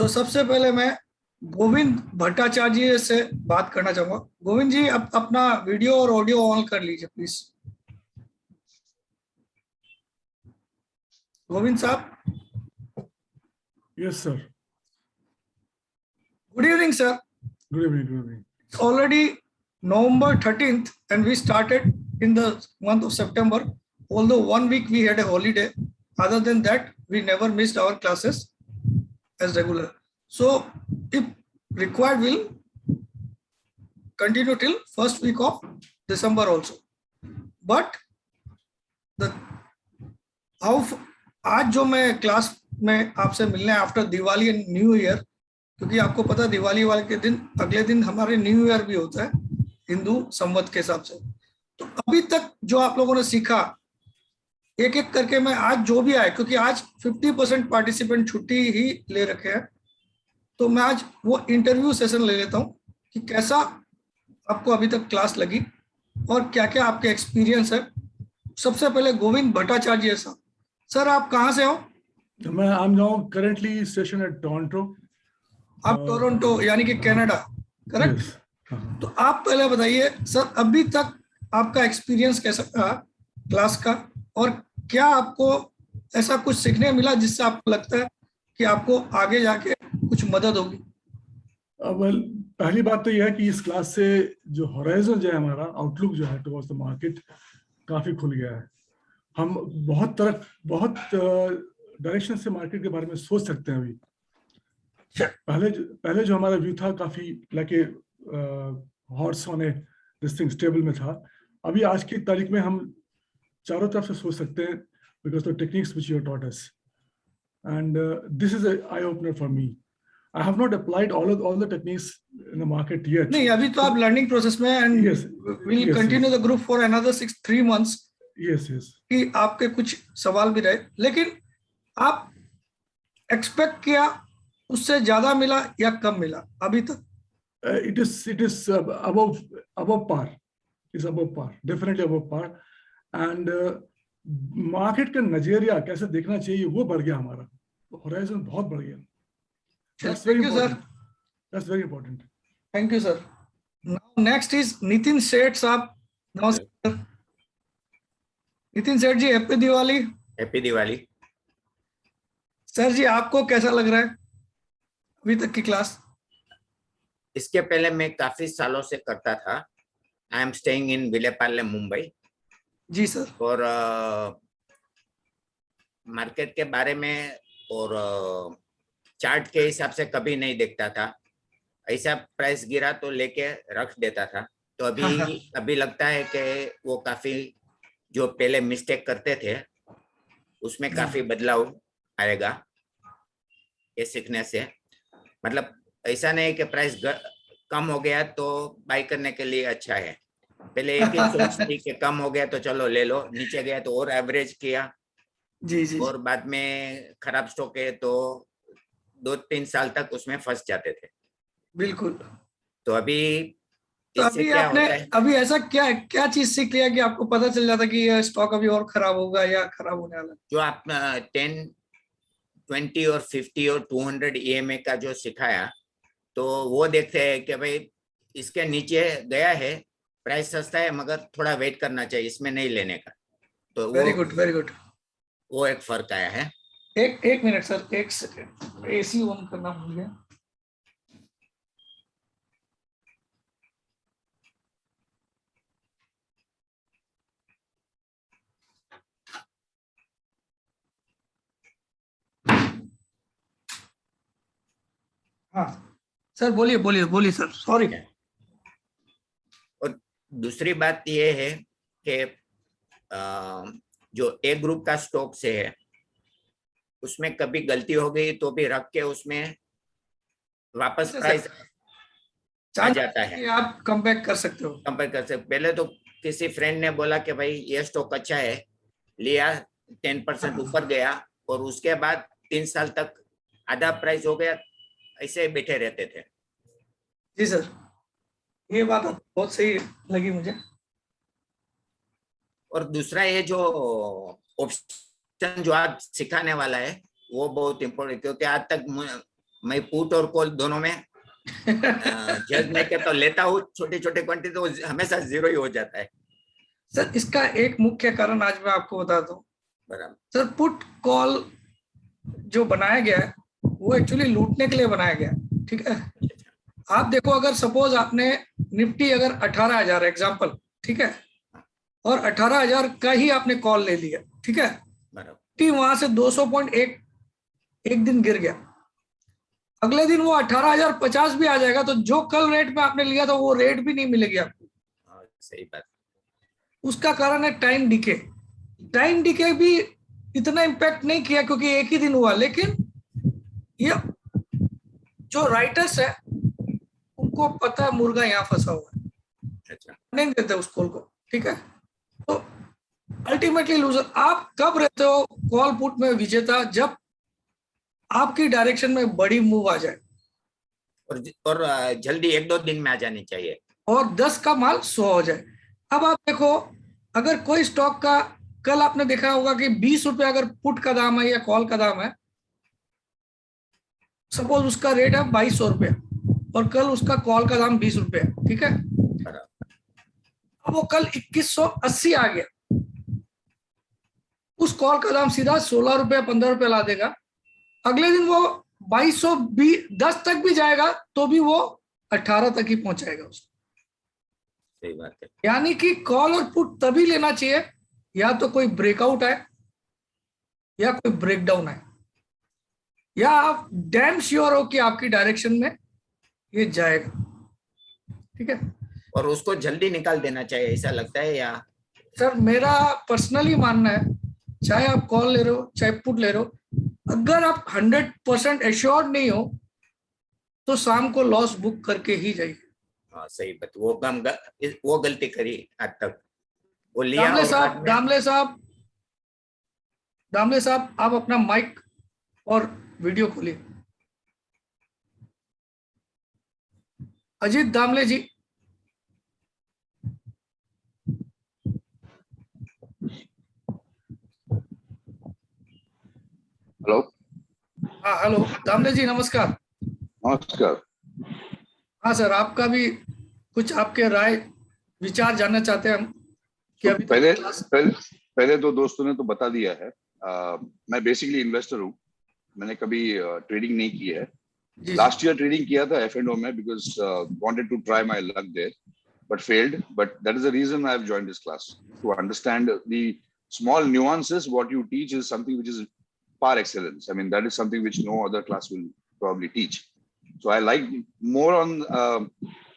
तो सबसे पहले मैं गोविंद भट्टाचार्य जी से बात करना चाहूंगा। गोविंद जी, अपना वीडियो और ऑडियो ऑन कर लीजिए प्लीज। गोविंद साहब। Yes sir. Good evening sir. Good evening. Good evening. It's already November 13th and we started in the month of September. Although 1 week we had a holiday, other than that we never missed our classes as regular. So if required, we'll continue till first week of December also. But the how आज जो मैं class में आपसे मिलने after Diwali and new year, क्योंकि आपको पता है दिवाली वाले के दिन अगले दिन हमारे न्यू ईयर भी होता है हिंदू संवत के हिसाब से। तो अभी तक जो आप लोगों ने सीखा एक एक करके मैं आज जो भी आए, क्योंकि आज 50% पार्टिसिपेंट छुट्टी ही ले रखे हैं, तो मैं आज वो इंटरव्यू सेशन ले लेता हूँ कि कैसा आपको अभी तक क्लास लगी और क्या क्या आपके एक्सपीरियंस है। सबसे पहले गोविंद भट्टाचार्य साहब, सर आप कहाँ से हो? मैं I am currently station at Toronto. आप टोरंटो यानी कि कनाडा, करेक्ट? yes. तो आप पहले बताइए सर, अभी तक आपका एक्सपीरियंस कैसा रहा क्लास का, और क्या आपको ऐसा कुछ सीखने मिला जिससे आपको लगता है कि आपको आगे जाके कुछ मदद होगी? वेल, पहली बात तो यह है कि इस क्लास से जो होराइजन जो है हमारा आउटलुक जो है टुवर्ड्स द मार्केट काफी खुल गया है। हम बहुत डायरेक्शन से मार्केट के बारे में सोच सकते हैं अभी। पहले जो हमारा व्यू था काफी like a horse on A this thing stable में था। अभी आज की तारीख में हम चारों तरफ से सोच सकते हैं because the techniques which you have taught us, and this is an eye opener for me. I have not applied all the techniques in the market yet. नहीं, अभी तो आप लर्निंग प्रोसेस में, and will continue the group for another 3 months। Yes कि आपके कुछ सवाल भी रहे, लेकिन आप एक्सपेक्ट किया उससे ज्यादा मिला या कम मिला अभी तक? it is above par. It's above par, definitely above par. And market का नजरिया कैसे देखना चाहिए वो बढ़ गया, हमारा होराइजन बहुत बढ़ गया। That's very important. That's very important. Thank you, sir. Now next is Nitin Seth साहब। नमस्कार Nitin Seth ji, happy Diwali. Happy Diwali. Sir ji, आपको कैसा लग रहा है अभी तक की क्लास? इसके पहले मैं काफी सालों से करता था। I am staying in Vile Parle, Mumbai. जी सर। और मार्केट के बारे में और चार्ट के हिसाब से कभी नहीं देखता था। ऐसा प्राइस गिरा तो लेके रख देता था। तो अभी लगता है कि वो काफी जो पहले मिस्टेक करते थे उसमें काफी बदलाव आएगा ये सीखने से। मतलब ऐसा नहीं कि प्राइस कम हो गया तो बाई करने के लिए अच्छा है। पहले एक ही सोच थी कि कम हो गया तो चलो ले लो, नीचे गया तो और एवरेज किया। जी। और बाद में खराब स्टॉक है तो 2-3 साल तक उसमें फंस जाते थे। बिल्कुल। तो अभी क्या आपने अभी ऐसा क्या चीज सीख लिया कि आपको पता चल जाता कि ये स्टॉक अभी और खराब होगा या खराब होने वाला? जो आप 10, 20 और 50 और 200 EMA का जो सिखाया, तो वो देखते हैं कि भाई इसके नीचे गया है, प्राइस सस्ता है मगर थोड़ा वेट करना चाहिए, इसमें नहीं लेने का। तो वेरी गुड। वो एक फर्क आया है। एक मिनट सर, एक सेकंड, एसी ऑन करना भूल गया। हाँ सर, बोलिए सर, सॉरी। और दूसरी बात ये है कि जो ए ग्रुप का स्टॉक से है उसमें कभी गलती हो गई तो भी रख के उसमें वापस प्राइस आ जाता है। आप कंपेयर कर सकते हो। पहले तो किसी फ्रेंड ने बोला कि भाई ये स्टॉक अच्छा है, लिया, 10% ऊपर गया और उसके बाद 3 साल तक आधा प्राइस हो गया, ऐसे बैठे रहते थे। जी सर, ये बात बहुत सही लगी मुझे। और दूसरा ये जो ऑप्शन जो आज सिखाने वाला है वो बहुत इम्पोर्टेंट, क्योंकि आज तक मैं पुट और कॉल दोनों में जज नहीं के तो लेता हूँ, छोटे छोटे क्वांटिटी तो हमेशा 0 ही हो जाता है। सर इसका एक मुख्य कारण आज मैं आपको बता दूं। बराबर। सर पुट कॉल जो बनाया गया है वो एक्चुअली लूटने के लिए बनाया गया है, ठीक है। आप देखो, अगर सपोज आपने निफ्टी अगर 18,000 एग्जांपल, ठीक है, और 18,000 का ही आपने कॉल ले लिया, ठीक है, निफ्टी वहां से 200.1 एक दिन गिर गया, अगले दिन वो 18,050 भी आ जाएगा, तो जो कल रेट में आपने लिया था वो रेट भी नहीं मिलेगी आपको। सही बात। उसका कारण है टाइम डिके। टाइम डिके भी इतना इम्पैक्ट नहीं किया क्योंकि एक ही दिन हुआ, लेकिन ये जो राइटर्स है उनको पता है मुर्गा यहाँ फंसा हुआ है, अच्छा। नहीं देते उस कॉल को, ठीक है। तो अल्टीमेटली लूजर। आप कब रहते हो कॉल पुट में विजेता? जब आपकी डायरेक्शन में बड़ी मूव आ जाए और जल्दी 1-2 दिन में आ जानी चाहिए और 10 का माल 100 हो जाए। अब आप देखो, अगर कोई स्टॉक का कल आपने देखा होगा कि 20 रुपए अगर पुट का दाम है या कॉल का दाम है, सपोज उसका रेट है 2200 रुपये और कल उसका कॉल का दाम 20 रुपये है, ठीक है। अब वो कल 2180 आ गया, उस कॉल का दाम सीधा 16 रुपये 15 रुपये ला देगा। अगले दिन वो 2210 तक भी जाएगा तो भी वो 18 तक ही पहुंचाएगा उसको। सही बात है। यानी कि कॉल और पुट तभी लेना चाहिए या तो कोई ब्रेकआउट है या कोई ब्रेकडाउन है, या आप डैम श्योर हो कि आपकी डायरेक्शन में ये जाएगा, ठीक है। और उसको जल्दी निकाल देना चाहिए, ऐसा लगता है। या सर मेरा पर्सनली मानना है, चाहे आप कॉल ले रहे हो चाहे पुट ले रहे हो, अगर आप 100% एश्योर्ड नहीं हो तो शाम को लॉस बुक करके ही जाइए। हाँ सही बात। वो गलती करी आज तक, वो लिया। दामले साहब आप अपना माइक और वीडियो खोलिए। अजीत दामले जी। हेलो। हाँ हेलो दामले जी, नमस्कार। नमस्कार। हाँ सर, आपका भी कुछ आपके राय विचार जानना चाहते हैं हम कि तो अभी पहले तो दोस्तों ने तो बता दिया है। मैं बेसिकली इन्वेस्टर हूँ, मैंने कभी ट्रेडिंग नहीं की है। लास्ट ईयर ट्रेडिंग किया था F&O में because wanted to try my luck there but failed. But that is the reason I have joined this class, to understand the small nuances. What you teach is something which is par excellence. I mean, that is something which no other class will probably teach. So I like more on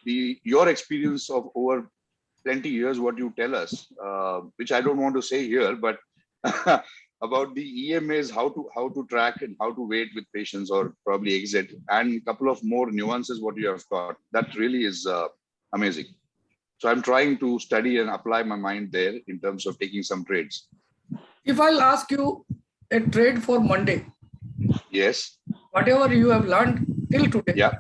your experience of over 20 years, what you tell us, which I don't want to say here, but about the EMAs, how to track and how to wait with patience or probably exit, and a couple of more nuances what you have taught. That really is amazing. So I'm trying to study and apply my mind there in terms of taking some trades. If I'll ask you a trade for Monday. Yes. Whatever you have learned till today. Yeah.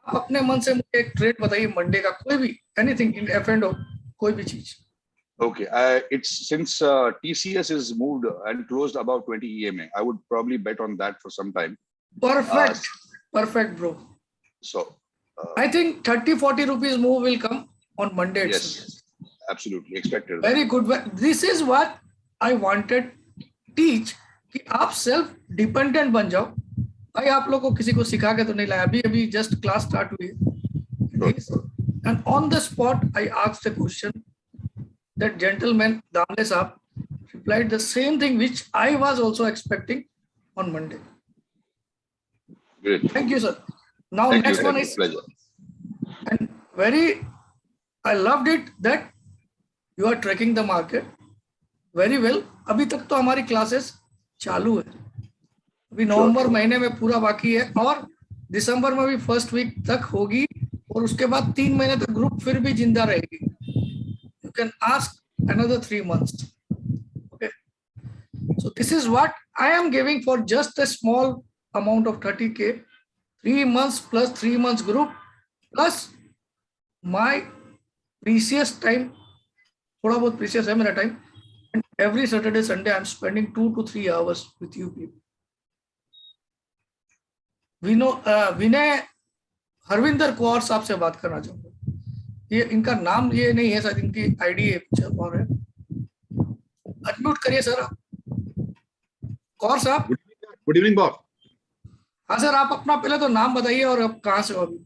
आप अपने मन से मुझे एक trade बताइए Monday का, कोई भी, एनीथिंग इन F&O, कोई भी चीज। Okay. It's since TCS is moved and closed above 20 EMA, I would probably bet on that for some time. Perfect, bro. So. I think 30-40 rupees move will come on Monday. Yes, absolutely expected. Very good. This is what I wanted teach कि आप self dependent बन जाओ। भाई आप लोगों को किसी को सिखा के तो नहीं लाया, अभी जस्ट क्लास स्टार्ट हुई है। And on the spot I asked a question. That gentleman Damle साहब replied the same thing which I was also expecting on Monday. Great. Thank you, sir. Now Thank next you. one is pleasure. And I loved it that you are tracking the market very well. अभी तक तो हमारी classes चालू है, अभी नवंबर महीने में पूरा बाकी है और दिसंबर में भी फर्स्ट वीक तक होगी और उसके बाद 3 महीने तक ग्रुप फिर भी जिंदा रहेगी. You can ask another 3 months. Okay. So this is what I am giving for just a small amount of 30K. 3 months plus 3 months group plus my precious time, थोड़ा बहुत precious है मेरा time, and every Saturday Sunday I'm spending 2 to 3 hours with you people. विनय हरविंदर कौर साहब से बात करना चाहूंगा। ये इनका नाम ये नहीं है, शायद इनकी आईडी है कुछ और है। अनम्यूट करिए सर आप। कौर साहब। Good evening boss. हाँ सर, आप अपना पहले तो नाम बताइए और आप कहाँ से हो अभी?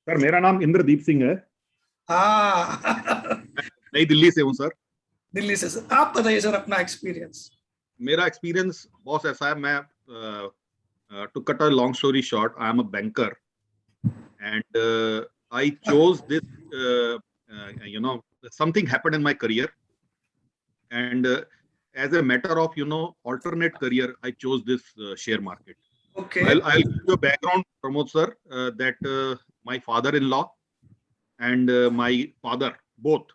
सर मेरा नाम इंद्रदीप सिंह है, हाँ नई दिल्ली से हूँ सर। दिल्ली से। सर आप बताइए सर अपना एक्सपीरियंस। मेरा एक्सपीरियंस बॉस ऐसा है, मैं to cut a long story short, I am a banker and I chose this, you know, something happened in my career and as a matter of, you know, alternate career, I chose this share market. Okay. I'll give you a background, Pramod sir, that my father-in-law and my father both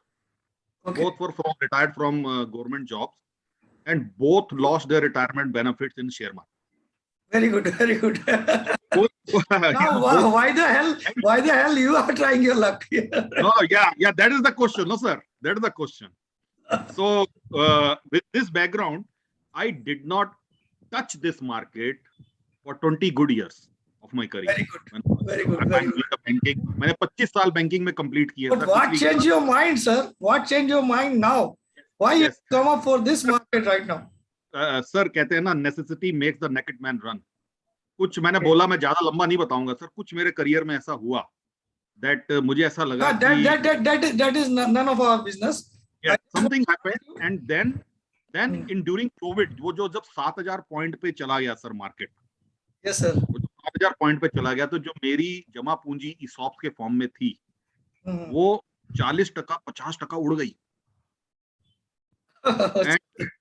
Okay. were retired from government jobs, and both lost their retirement benefits in share market. Very good, very good. Both, Now, why the hell you are trying your luck here? No, yeah, that is the question. No, sir, that is the question. So, with this background, I did not touch this market for 20 good years of my career. Very good, very good, very good. Banking, मैंने 25 साल banking में complete किया। But what changed your mind, sir? What changed your mind now? Why you come up for this market right now? Sir कहते हैं ना, necessity makes the naked man run. कुछ मैंने बोला, मैं ज्यादा लंबा नहीं बताऊंगा सर, कुछ मेरे करियर में ऐसा हुआ दैट मुझे ऐसा लगा कि that is none of our business. Yeah, something happened and then in during COVID, वो जो जब 7,000 पॉइंट पे चला गया sir market. Yes sir. 7,000 point पे चला गया, तो जो मेरी जमा पूंजी ईसॉप्स के फॉर्म में थी वो 40% 50% उड़ गई।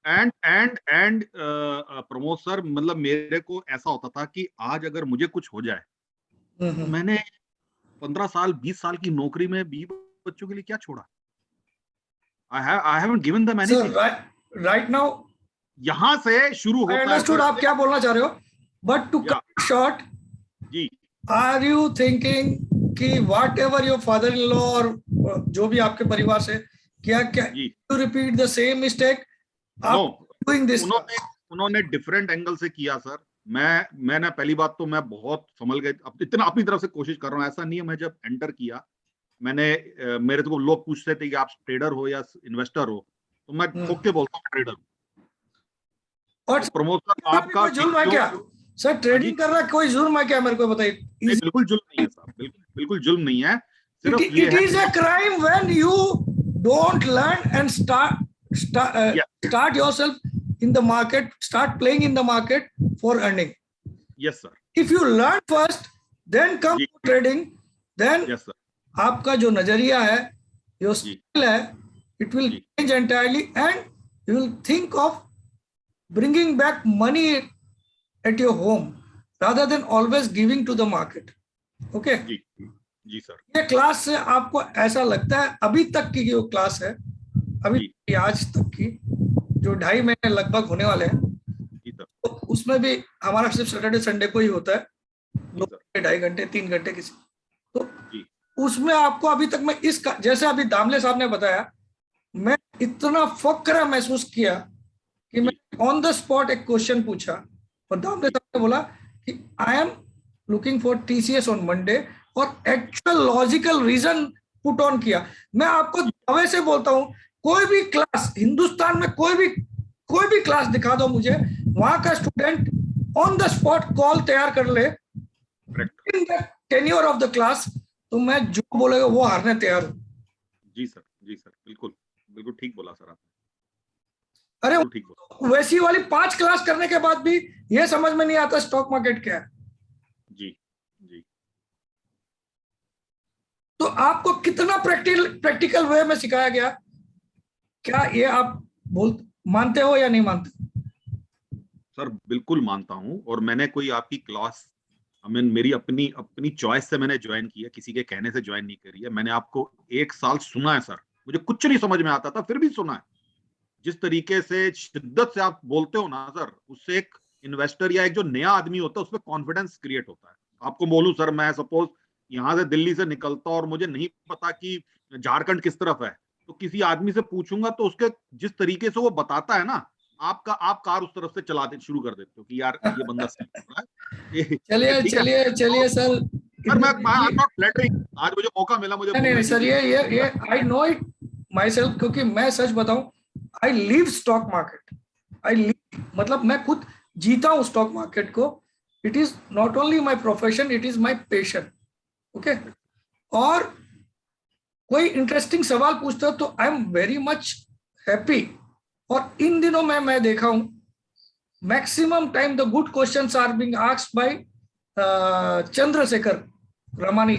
एंड प्रमोद सर, मतलब मेरे को ऐसा होता था कि आज अगर मुझे कुछ हो जाए तो मैंने 15 साल 20 साल की नौकरी में 20 बच्चों के लिए क्या छोड़ा। I haven't given them anything. Sir, right now यहाँ से शुरू होता है। I understood आप क्या बोलना चाह रहे हो, but to cut short, ji, are you thinking कि whatever your father-in-law और जो भी आपके परिवार से क्या you repeat the same mistake? No, doing this? उन्होंने डिफरेंट एंगल से किया सर। मैंने पहली बात तो मैं बहुत संभल गए, इतना अपनी तरफ से कोशिश कर रहा हूँ। ऐसा नहीं है, मैं जब एंटर किया मेरे तो लोग पूछते थे कि आप ट्रेडर हो या इन्वेस्टर हो, तो मैं ठोक के बोलता हूँ ट्रेडर हूँ। और प्रमोद सर आपका जुर्म है क्या सर? ट्रेडिंग कर रहा कोई जुर्म है क्या, मेरे को बताइए। बिल्कुल जुर्म नहीं है साहब, बिल्कुल जुर्म नहीं है। सिर्फ ये it is a crime when you don't learn and start yourself in the market, start playing in the market for earning. Yes sir. If you learn first then come to trading, then yes sir, आपका जो नजरिया है, your skill है, it will change entirely and you will think of bringing back money at your home rather than always giving to the market. Okay? जी sir. ये class से आपको ऐसा लगता है, अभी तक की जो क्लास है, अभी आज तक की जो 2.5 महीने लगभग होने वाले हैं, तो उसमें भी हमारा सिर्फ सैटरडे संडे को ही होता है, 2.5 घंटे 3 घंटे किसी, तो उसमें आपको अभी तक मैं जैसे अभी दामले साहब ने बताया, मैं इतना फक्र महसूस किया कि मैं ऑन द स्पॉट एक क्वेश्चन पूछा और दामले साहब ने बोला कि I am looking for TCS on Monday, और actual logical reason put on किया। मैं आपको दावे से बोलता हूं, कोई भी क्लास हिंदुस्तान में कोई भी क्लास दिखा दो मुझे, वहां का student on the spot call तैयार कर ले in the tenure of the class, तो मैं जो बोलेगा वो हारने तैयार हूं। जी सर, बिल्कुल ठीक बोला सर आपने। अरे ठीक बोला। वैसी वाली 5 क्लास करने के बाद भी ये समझ में नहीं आता स्टॉक मार्केट क्या है। जी। तो आपको कितना प्रैक्टिकल वे में सिखाया गया, क्या ये आप मानते हो या नहीं मानते? सर बिल्कुल मानता हूं, और मैंने कोई आपकी क्लास मेरी अपनी चॉइस से मैंने ज्वाइन किया, किसी के कहने से ज्वाइन नहीं करी है। मैंने आपको 1 साल सुना है सर, मुझे कुछ नहीं समझ में आता था, फिर भी सुना है। जिस तरीके से शिद्दत से आप बोलते हो ना सर, उससे एक इन्वेस्टर या एक जो नया आदमी होता है उसमें कॉन्फिडेंस क्रिएट होता है। आपको बोलूं सर, मैं सपोज यहाँ से दिल्ली से निकलता और मुझे नहीं पता कि झारखंड किस तरफ है, तो किसी आदमी से पूछूंगा तो उसके जिस तरीके से वो बताता है ना, आप कार उस तरफ से चलाते शुरू कर देते हो कि यार ये बंदा सही कर रहा है। चलिए ठीक है। चलिए चलिए सर। सर मैं आई एम नॉट फ्लैटरिंग, आज मुझे मौका मिला, मुझे नहीं नहीं बोलने नहीं सर, दीजिए। ये I know it myself, क्योंकि मैं सच बताऊं, I live stock market. I live मतलब मैं खुद जीता हूं स्टॉक मार्केट को। It is not only my profession, it is my passion. Okay, और कोई इंटरेस्टिंग सवाल पूछता है तो I am very much happy. और इन दिनों में मैं देखा हूं maximum time the good questions are being asked by Chandrashekhar Ramani.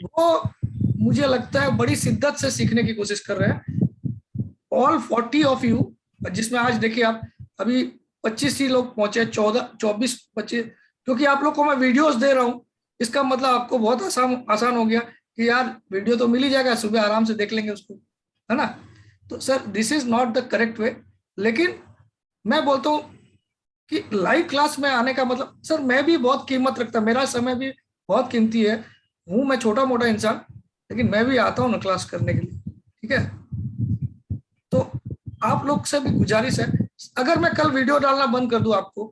वो मुझे लगता है बड़ी शिद्दत से सीखने की कोशिश कर रहे हैं। ऑल 40 ऑफ यू, जिसमें आज देखिए आप अभी 25 ही लोग पहुंचे, 14 24 25, क्योंकि आप लोग को मैं वीडियोस दे रहा हूं, इसका मतलब आपको बहुत आसान हो गया कि यार वीडियो तो मिल ही जाएगा, सुबह आराम से देख लेंगे उसको, है ना। तो sir this is not the correct way. लेकिन मैं बोलता हूँ कि लाइव क्लास में आने का मतलब, सर मैं भी बहुत कीमत रखता, मेरा समय भी बहुत कीमती है, हूँ मैं छोटा मोटा इंसान, लेकिन मैं भी आता हूँ ना क्लास करने के लिए, ठीक है। तो आप लोग से भी गुजारिश है, अगर मैं कल वीडियो डालना बंद कर दूं आपको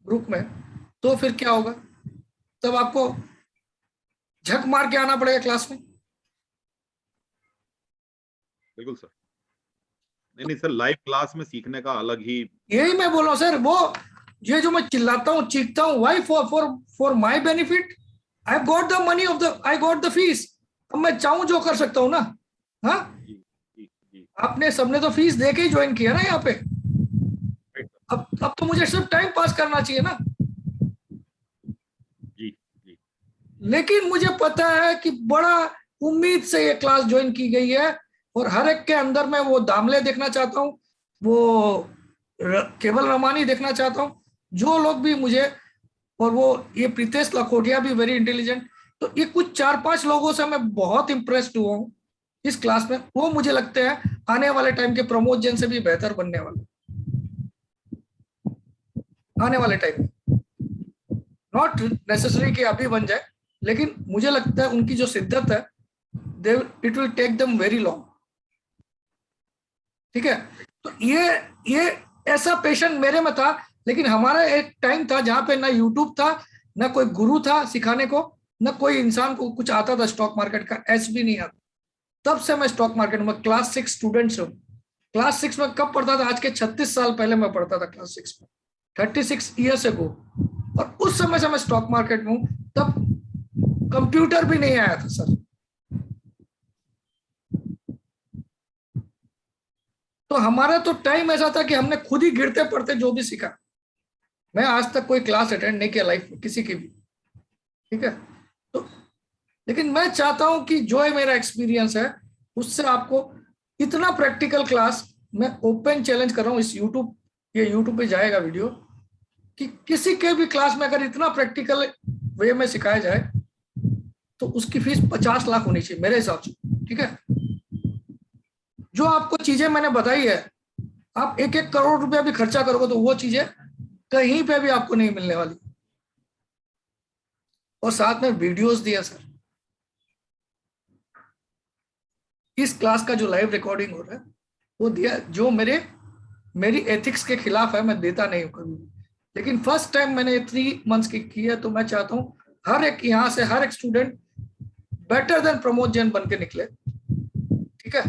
ग्रुप में, तो फिर क्या होगा? तब आपको झक मार के आना पड़ेगा क्लास में। बिल्कुल सर। नहीं सर, लाइव क्लास में सीखने का अलग ही, यही मैं बोल रहा हूँ सर, वो ये जो मैं चिल्लाता हूँ चीखता हूँ, why for my benefit. I got the money of the, I got the fees. अब मैं चाहूं जो कर सकता हूँ ना। हाँ, जी जी जी, आपने सबने तो फीस दे के ही ज्वाइन किया ना यहाँ पे। राइट सर, अब तो मुझे सिर्फ टाइम पास करना चाहिए ना। जी जी, लेकिन मुझे पता है कि बड़ा उम्मीद से ये क्लास ज्वाइन की गई है, और हर एक के अंदर मैं वो दामले देखना चाहता हूँ, वो केवल रमानी देखना चाहता हूँ, जो लोग भी मुझे, और वो ये प्रीतेश लखोटिया भी वेरी इंटेलिजेंट। तो ये कुछ 4-5 लोगों से मैं बहुत इंप्रेस्ड हुआ हूँ इस क्लास में। वो मुझे लगते हैं आने वाले टाइम के प्रमोद जैन से भी बेहतर बनने वाले, आने वाले टाइम में। नॉट नेसेसरी कि अभी बन जाए, लेकिन मुझे लगता है उनकी जो शिद्दत है, they it will take them very long, ठीक है। तो ये ऐसा पेशेंट मेरे में था, लेकिन हमारा एक टाइम था जहां पे ना यूट्यूब था, ना कोई गुरु था सिखाने को, ना कोई इंसान को कुछ आता था स्टॉक मार्केट का, एच भी नहीं आता। तब से मैं स्टॉक मार्केट में क्लास 6 स्टूडेंट हूँ। क्लास 6 में कब पढ़ता था? आज के 36 साल पहले मैं पढ़ता था क्लास 6 में, 36 ईयर्स अगो। और उस समय से मैं स्टॉक मार्केट में हूँ, तब कंप्यूटर भी नहीं आया था सर। तो हमारा तो टाइम ऐसा था कि हमने खुद ही गिरते पड़ते जो भी सीखा। मैं आज तक कोई क्लास अटेंड नहीं किया लाइफ में किसी की भी, ठीक है। तो लेकिन मैं चाहता हूं कि जो है मेरा एक्सपीरियंस है उससे आपको इतना प्रैक्टिकल क्लास, मैं ओपन चैलेंज कर रहा हूं इस यूट्यूब, ये यूट्यूब पे जाएगा वीडियो, कि किसी के भी क्लास में अगर इतना प्रैक्टिकल वे में सिखाया जाए तो उसकी फीस 50 लाख होनी चाहिए मेरे हिसाब से, ठीक है। जो आपको चीजें मैंने बताई है, आप 1-1 करोड़ रुपया भी खर्चा करोगे तो वो चीजें कहीं पे भी आपको नहीं मिलने वाली। और साथ में वीडियोस दिया सर, इस क्लास का जो लाइव रिकॉर्डिंग हो रहा है वो दिया, जो मेरी एथिक्स के खिलाफ है, मैं देता नहीं हूं कभी। लेकिन फर्स्ट टाइम मैंने 3 मंथ्स की है, तो मैं चाहता हूं हर एक यहाँ से हर एक student better than Pramod Jain बन के निकले, ठीक है।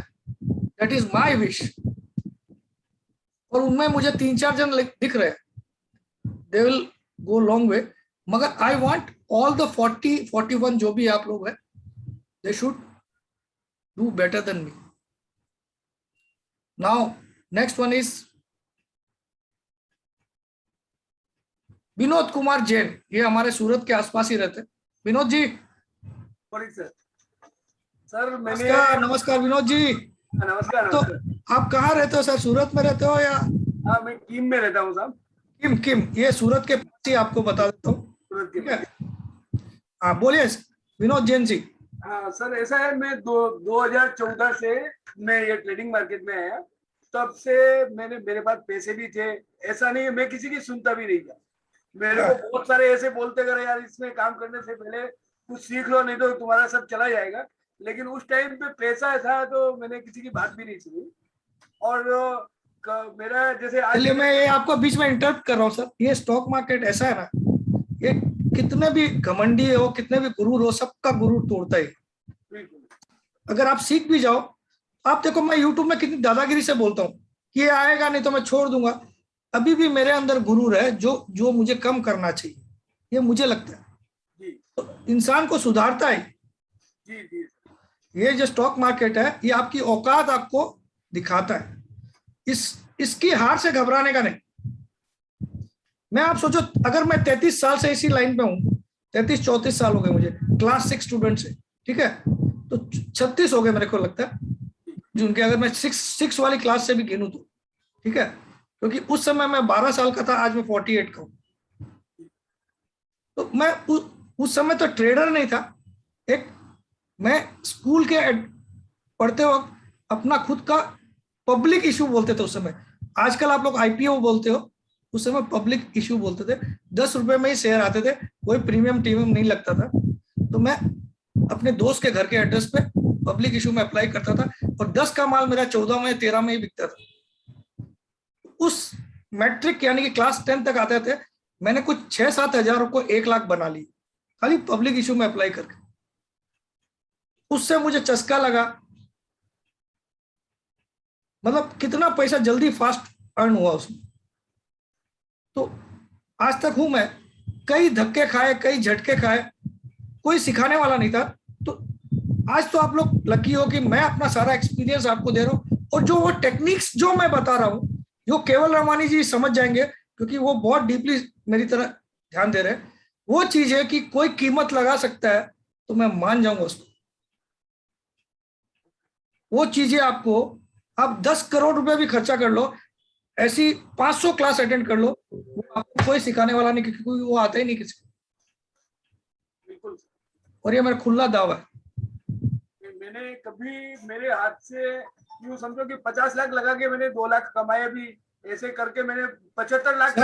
That is my wish. और उनमें मुझे 3-4 जन दिख रहे हैं, they will go long way. मगर आई वांट ऑल द 40-41 जो भी आप लोग हैं, they should do better than me. Now next one is Vinod Kumar Jain. ये हमारे सूरत के आसपास ही रहते हैं। विनोद जी, सर सर मैंने नमस्कार। नमस्कार विनोद जी। नमस्कार तो नमस्कार। आप कहाँ रहते हो सर? सूरत में रहते हो या? हाँ, मैं कीम में रहता हूँ साहब। किम ये सूरत के पास ही, आपको बता देता हूँ, सूरत के ठीक है। हाँ बोलिए विनोद जैन जी। हाँ सर, ऐसा है, मैं 2014 से मैं ये ट्रेडिंग मार्केट में आया। तब से मेरे पास पैसे भी थे। ऐसा नहीं है, मैं किसी की सुनता भी नहीं था। मेरे को बहुत सारे ऐसे बोलते गए, यार इसमें काम करने से पहले कुछ सीख लो, नहीं तो तुम्हारा सब चला जाएगा। लेकिन उस टाइम पे पैसा था तो मैंने किसी की बात भी नहीं सुनी। और मेरा जैसे आज चलिए मैं ये आपको बीच में इंटरप्ट कर रहा हूँ सर। ये स्टॉक मार्केट ऐसा है ना, ये कितने भी घमंडी हो, कितने भी गुरूर हो, सबका गुरूर तोड़ता है। अगर आप सीख भी जाओ, आप देखो मैं यूट्यूब में कितनी दादागिरी से बोलता हूँ कि ये आएगा नहीं तो मैं छोड़ दूंगा, अभी भी मेरे अंदर गुरूर है जो मुझे कम करना चाहिए, ये मुझे लगता है। तो इंसान को सुधारता है। ये जो स्टॉक मार्केट है, ये आपकी औकात आपको दिखाता है। इसकी हार से घबराने का नहीं। मैं आप सोचो, अगर मैं 33 साल से इसी लाइन पे हूँ, 33-34 साल हो गए मुझे क्लास 6 स्टूडेंट से, ठीक है, तो 36 हो गए मेरे को लगता है जिनके, अगर मैं 6 वाली क्लास से भी गिनूं तो, ठीक है, क्योंकि उस समय मैं 12 साल का था, आज मैं 48 का हूं। तो मैं उस समय तो ट्रेडर नहीं था, मैं स्कूल के पढ़ते वक्त अपना खुद का पब्लिक इशू बोलते थे उस समय। आजकल आप लोग आईपीओ बोलते हो, उस समय पब्लिक इशू बोलते थे। 10 रुपए में ही शेयर आते थे, कोई प्रीमियम टीमियम नहीं लगता था। तो मैं अपने दोस्त के घर के एड्रेस पे पब्लिक इशू में अप्लाई करता था और 10 का माल मेरा 14 में 13 में ही बिकता था। उस मैट्रिक यानी कि क्लास 10 तक आते थे, मैंने कुछ 6-7 हजार को 1 लाख बना ली खाली पब्लिक इशू में अप्लाई करके। उससे मुझे चस्का लगा, मतलब कितना पैसा जल्दी फास्ट अर्न हुआ उसमें। तो आज तक हूं मैं, कई धक्के खाए, कई झटके खाए, कोई सिखाने वाला नहीं था। तो आज तो आप लोग लकी हो कि मैं अपना सारा एक्सपीरियंस आपको दे रहा हूं, और जो वो टेक्निक्स जो मैं बता रहा हूं, जो केवल रमानी जी समझ जाएंगे क्योंकि वो बहुत डीपली मेरी तरह ध्यान दे रहे हैं। वो चीज है कि कोई कीमत लगा सकता है तो मैं मान जाऊंगा उसको। वो चीजें आपको, आप 10 करोड़ रुपए भी खर्चा कर लो, ऐसी 500 क्लास अटेंड कर लो, वो आपको कोई सिखाने वाला नहीं, क्योंकि वो आता ही नहीं किसी को। और ये मेरा खुला दावा है। मैंने कभी मेरे हाथ से यूं समझो कि 50 लाख लगा के मैंने 2 लाख कमाए भी, ऐसे करके मैंने 75 लाख।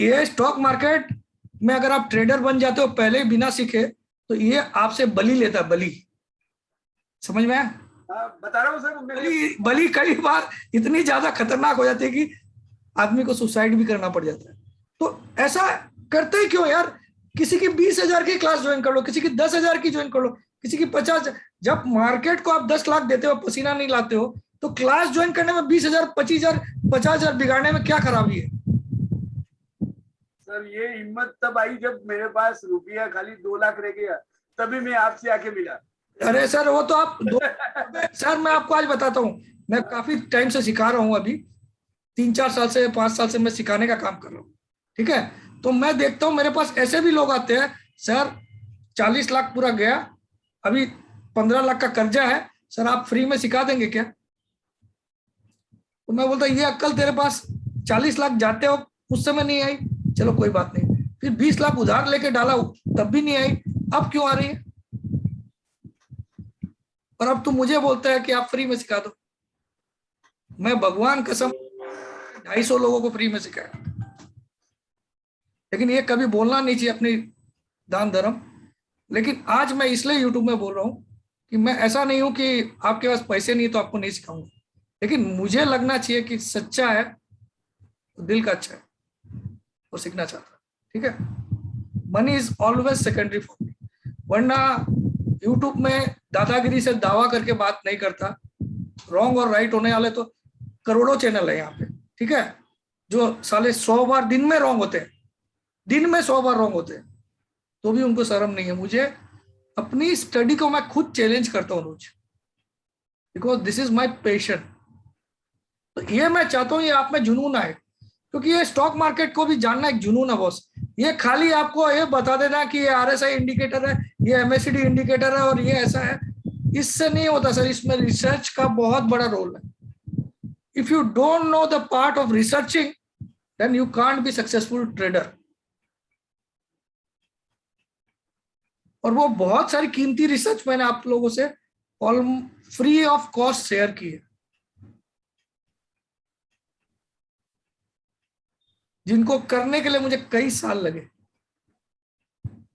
ये स्टॉक मार्केट में अगर आप ट्रेडर बन जाते हो पहले बिना सीखे, तो ये आपसे बलि लेता, बलि। समझ में आया? बता रहा हूँ सर, बलि कई बार इतनी ज्यादा खतरनाक हो जाती है कि आदमी को सुसाइड भी करना पड़ जाता है। तो ऐसा करते ही क्यों यार? किसी की 20,000 की क्लास ज्वाइन कर लो, किसी की 10,000 की ज्वाइन कर लो, किसी की 50। जब मार्केट को आप 10 लाख देते हो, पसीना नहीं लाते हो, तो क्लास ज्वाइन करने में 20,000, 25,000, 50,000 बिगाड़ने में क्या खराबी है? सर ये हिम्मत तब आई जब मेरे पास रुपया खाली 2 लाख रह गया, तभी मैं आपसे आके मिला। अरे सर वो तो आप सर मैं आपको आज बताता हूँ, मैं काफी टाइम से सिखा रहा हूँ, अभी 3-4 साल से 5 साल से मैं सिखाने का काम कर रहा हूँ, ठीक है। तो मैं देखता हूँ मेरे पास ऐसे भी लोग आते हैं, सर 40 लाख पूरा गया, अभी 15 लाख का कर्जा है, सर आप फ्री में सिखा देंगे क्या? तो मैं बोलता ये अक्ल तेरे पास 40 लाख जाते हो उस समय नहीं आई, चलो कोई बात नहीं, फिर 20 लाख उधार लेके डाला तब भी नहीं आई, अब क्यों आ रही है? और अब तो मुझे बोलता है कि आप फ्री में सिखा दो। मैं भगवान कसम 250 लोगों को फ्री में सिखाया, लेकिन ये कभी बोलना नहीं चाहिए अपनी दान धर्म। लेकिन आज मैं इसलिए यूट्यूब में बोल रहा हूँ कि मैं ऐसा नहीं हूं कि आपके पास पैसे नहीं तो आपको नहीं सिखाऊंगा, लेकिन मुझे लगना चाहिए कि सच्चा है, दिल का अच्छा है और सीखना चाहता है, ठीक है। Money is always secondary for me, वरना यूट्यूब में दादागिरी से दावा करके बात नहीं करता। रॉन्ग और राइट होने वाले तो करोड़ों चैनल है यहाँ पे, ठीक है, जो साले 100 बार दिन में रॉन्ग होते हैं, दिन में 100 बार रॉन्ग होते हैं, तो भी उनको शर्म नहीं है। मुझे अपनी स्टडी को मैं खुद चैलेंज करता हूँ रोज, because this is my passion. तो ये मैं चाहता हूँ ये आप में जुनून आए, क्योंकि ये स्टॉक मार्केट को भी जानना एक जुनून है बॉस। ये खाली आपको ये बता देना कि ये RSI इंडिकेटर है, ये MACD इंडिकेटर है और ये ऐसा है, इससे नहीं होता सर। इसमें रिसर्च का बहुत बड़ा रोल है। If you don't know the part of researching, then you can't be successful trader. और वो बहुत सारी कीमती रिसर्च मैंने आप लोगों से फ्री ऑफ कॉस्ट शेयर की है, जिनको करने के लिए मुझे कई साल लगे।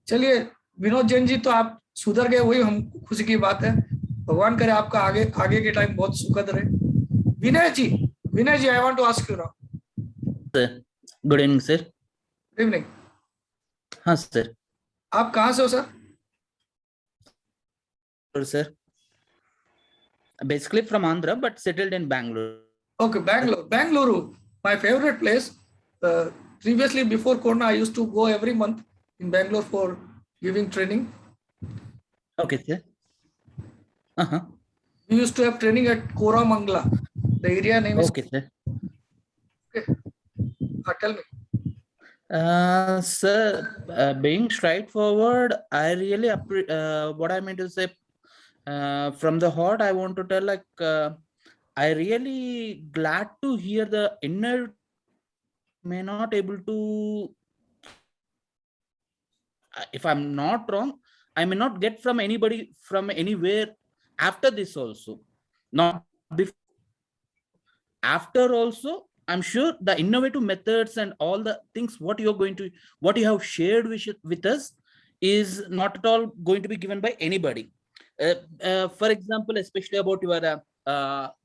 चलिए विनोद जैन जी, तो आप सुधर गए, वही हम खुशी की बात है। भगवान करे आपका आगे के टाइम बहुत सुखद रहे। विनय जी विनय जी, I want to ask you now. Good evening sir. Good evening. हाँ सर. आप कहाँ से हो sir? Sir basically from Andhra but settled in Bangalore. Okay, Bangalore. Bangalore, my favorite place. Previously, before Corona, I used to go every month in Bangalore for giving training. Okay sir. Uh-huh. We used to have training at Koramangala. The area name is. Okay sir. Okay. Tell me. Sir, being straightforward, I really what I mean to say, from the heart, I want to tell, like, I really glad to hear the inner may not able to, if I'm not wrong, I may not get from anybody from anywhere after this also, not before. After also, I'm sure the innovative methods and all the things what you have shared with us is not at all going to be given by anybody. For example, especially about your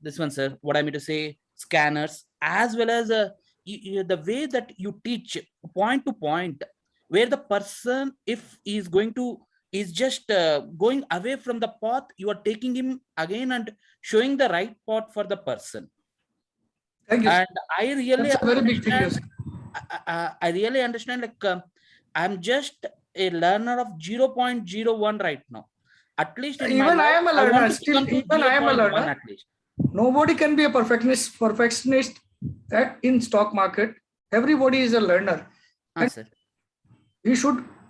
this one, sir, what I mean to say, scanners, as well as the way that you teach point to point, where the person, if he is going to, is just going away from the path, you are taking him again and showing the right path for the person. Thank you. And I really That's a very big thing. understand, I really understand, like, I'm just a learner of 0.01 right now. At least in Even my I am a life, learner. want to Still, become to even I am a 0.1 learner. at least. Nobody can be a perfectionist in stock market. Everybody is a learner. Ah, sir.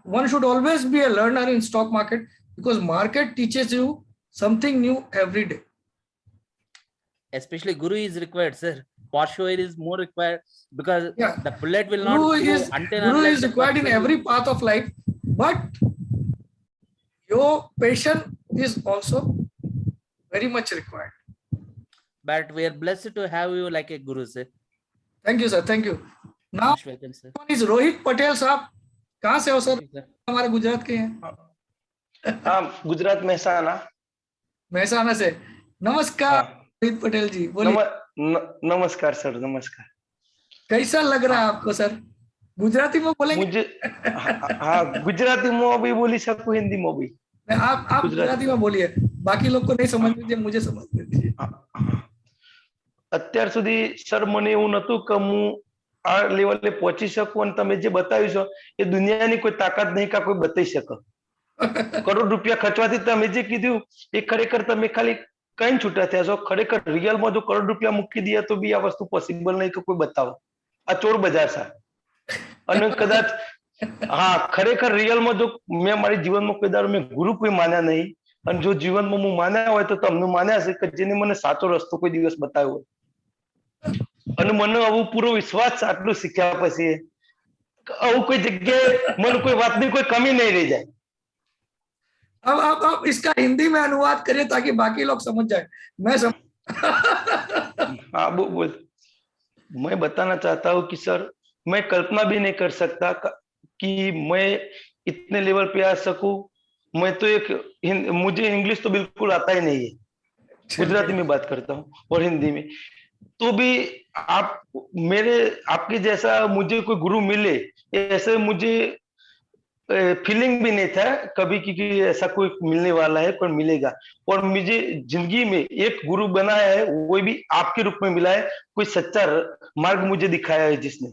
One should always be a learner in stock market, because market teaches you something new every day. Especially Guru is required, sir. Porsche is more required, because Yeah. the bullet will not Guru go is until Guru unless is the required in person every will- path of life, but your patience is also very much required. But we are blessed to have you like a Guru, sir. Thank you, sir. Thank you. Now, Most welcome, sir. one is Rohit Patel साहब. कहाँ से हो sir? Thank you, sir. हमारे गुजरात के हैं. हाँ, गुजरात मेहसाना. महसाना से. नमस्कार हाँ. रोहित पटेल जी, बोलिए. नमस्कार सर, नमस्कार. कैसा लग रहा है आपको सर? गुजराती में बोलेंगे? मुझे हाँ, गुजराती में भी बोली सकूं, हिंदी में भी. आप गुजराती में बोलिए, बाकी लोग को नहीं समझ दीजिए, मुझे समझ दीजिए. અત્યાર સુધી સર મને એવું નતું કે હું આ લેવલે પહોંચી શકું, અને તમે જે બતાવ્યું છો એ દુનિયાની કોઈ તાકાત નહીં કે કોઈ બતાવી શકે. કરોડ રૂપિયા ખર્ચવાથી તમે જે કીધું એ ખરેખર તમે ખાલી કઈ છૂટા થયા છો. ખરેખર રિયલમાં જો કરોડ રૂપિયા મૂકી દઈએ તો બી આ વસ્તુ પોસિબલ નહીં કે કોઈ બતાવો. આ ચોર બજાર છે. અને કદાચ હા, ખરેખર રિયલમાં જો મેં મારી જીવનમાં કોઈ દાડો મેં ગુરુ કોઈ માન્યા નહીં, અને જો જીવનમાં હું માન્યા હોય તો તમને માન્યા હશે કે જેને મને સાચો રસ્તો કોઈ દિવસ બતાવ્યો હોય. અને મને આવું પૂરો વિશ્વાસ છે આટલું શીખ્યા પછી, આવું કોઈ જગ્યાએ મને કોઈ વાતની કોઈ કમી નહીં રહી જાય. अब इसका हिंदी में अनुवाद करिए ताकि बाकी लोग समझ जाए. मैं हाँ, बोल. मैं बताना चाहता हूँ कि सर, मैं कल्पना भी नहीं कर सकता कि मैं इतने लेवल पे आ सकूं. मैं तो मुझे इंग्लिश तो बिल्कुल आता ही नहीं है. गुजराती में बात करता हूँ और हिंदी में. तो भी आपके जैसा मुझे कोई गुरु मिले, ऐसे मुझे फीलिंग भी नहीं था कभी कि ऐसा कोई मिलने वाला है, कोई मिलेगा. और मुझे जिंदगी में एक गुरु बनाया है, वो भी आपके रूप में मिला है. कोई सच्चा मार्ग मुझे दिखाया है जिसने.